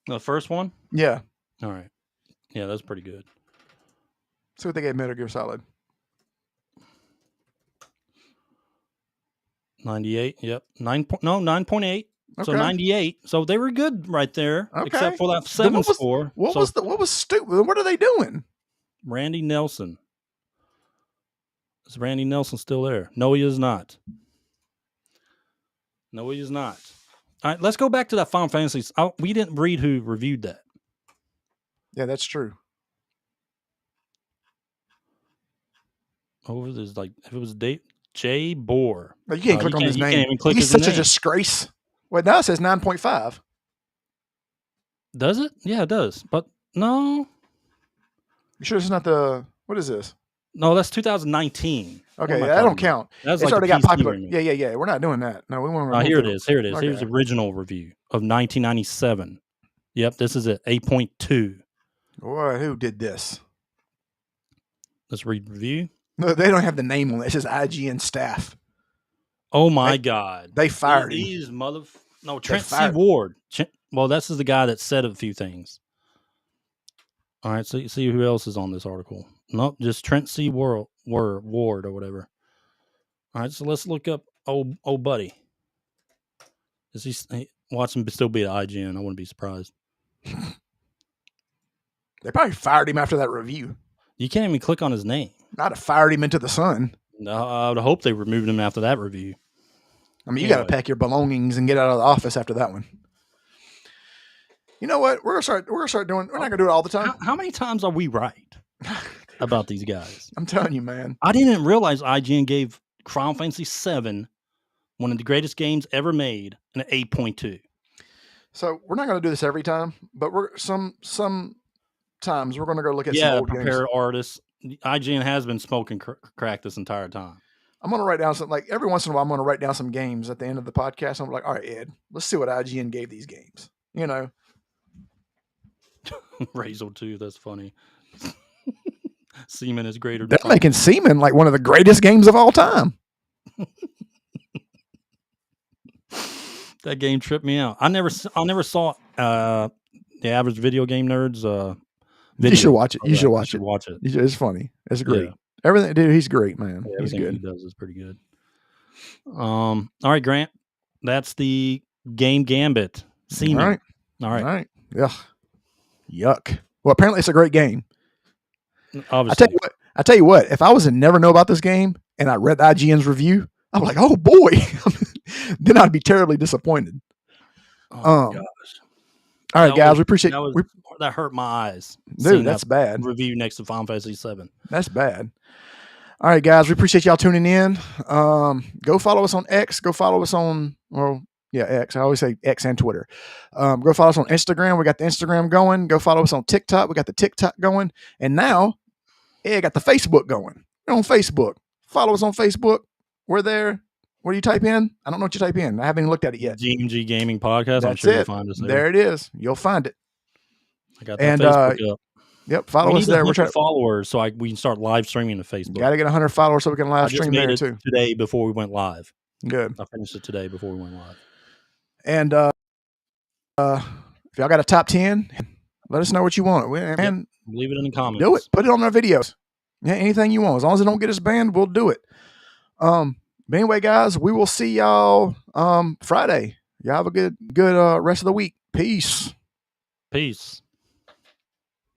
The first one. Yeah. All right. Yeah, that's pretty good. See what they gave Metal Gear Solid. 98. Yep. 9.8. So Okay. 98. So they were good right there, Okay. except for that Then 7 what was- score. What So was stupid? What are they doing? Randy Nelson. Is Randy Nelson still there? No, he is not. No, he is not. All right, let's go back to that Final Fantasy. We didn't read who reviewed that. Yeah, that's true. Oh, there's like if it was Jay Bohr. But you can't No, click you on his can't- you name. can't even click He's his such a name. disgrace. Well, now it says 9.5. Does it? Yeah, it does. But no, You sure it's not the what is this? no, that's 2019. What Okay, am I that don't talking about? count. That's It's like already the got PC popular. remake. Yeah. We're not doing that. No, we want to. Here it is. Here it is. Here's Okay. the original review of 1997. Yep, this is it. 8.2. Boy, who did this? Let's read review. No, they don't have the name on it. It says IGN staff. Oh my God. They fired him. These No, Trent C. fired- Ward. Well, this is the guy that said a few things. All right, so you see who else is on this article. Nope, just Trent C. Ward or whatever. All right, so let's look up old buddy. Is he watch him still be at IGN? I wouldn't be surprised. They probably fired him after that review. You can't even click on his name. I'd have fired him into the sun. No, I would hope they removed him after that review. I mean, you got to Anyway. pack your belongings and get out of the office after that one. You know what? We're gonna start doing. We're not gonna do it all the time. How many times are we right about these guys? I'm telling you, man. I didn't realize IGN gave Final Fantasy VII, one of the greatest games ever made, an 8.2. So we're not gonna do this every time, but we're sometimes we're gonna go look at some Yeah, old games. prepared artists. IGN has been smoking crack this entire time. I'm gonna write down some every once in a while. I'm gonna write down some games at the end of the podcast. I'm like, all right, Ed, let's see what IGN gave these games. You know, 𝐿𝐴𝐫𝐿 2, that's funny. Seaman is greater they're than making Seaman like one of the greatest games of all time. That game tripped me out. I never saw the average video game nerds. Video. You should watch it. You Yeah, should watch it. Watch it. It's funny. It's great. Yeah. Everything, dude. He's great, man. Yeah, He's everything good. he does is pretty good. All right, Grant. That's the game Gambit. Seaman. All All right. right. Ugh. Yuck. Well, apparently it's a great game. Obviously. I tell you what. If I was to never know about this game and I read IGN's review, I'm like, oh boy. Then I'd be terribly disappointed. Oh my gosh. All right, That guys. was- we appreciate. That hurt my eyes. Dude, seeing that's that bad. review next to Final Fantasy 7. That's bad. All right, guys. We appreciate y'all tuning in. Go follow us on X. Go follow us on, Yeah, X. I always say X and Twitter. Go follow us on Instagram. We got the Instagram going. Go follow us on TikTok. We got the TikTok going. And now, I got the Facebook going. We're on Facebook. Follow us on Facebook. We're there. What do you type in? I don't know what you type in. I haven't even looked at it yet. DMG Gaming Podcast. I'm That's sure it. you'll find us there. There it is. You'll find it. I got that And, Facebook up. Yep. Follow We us need there. 100 We're trying. followers so we can start live streaming to Facebook. Got to get 100 followers so we can I live just stream made there it too. today before we went live. Good. I finished it today before we went live. And if y'all got a top 10, let us know what you want. And Leave it in the comments. do it. Put it on our videos. Yeah, anything you want. As long as it don't get us banned, we'll do it. But anyway, guys, we will see y'all Friday. Y'all have a good rest of the week. Peace. Peace.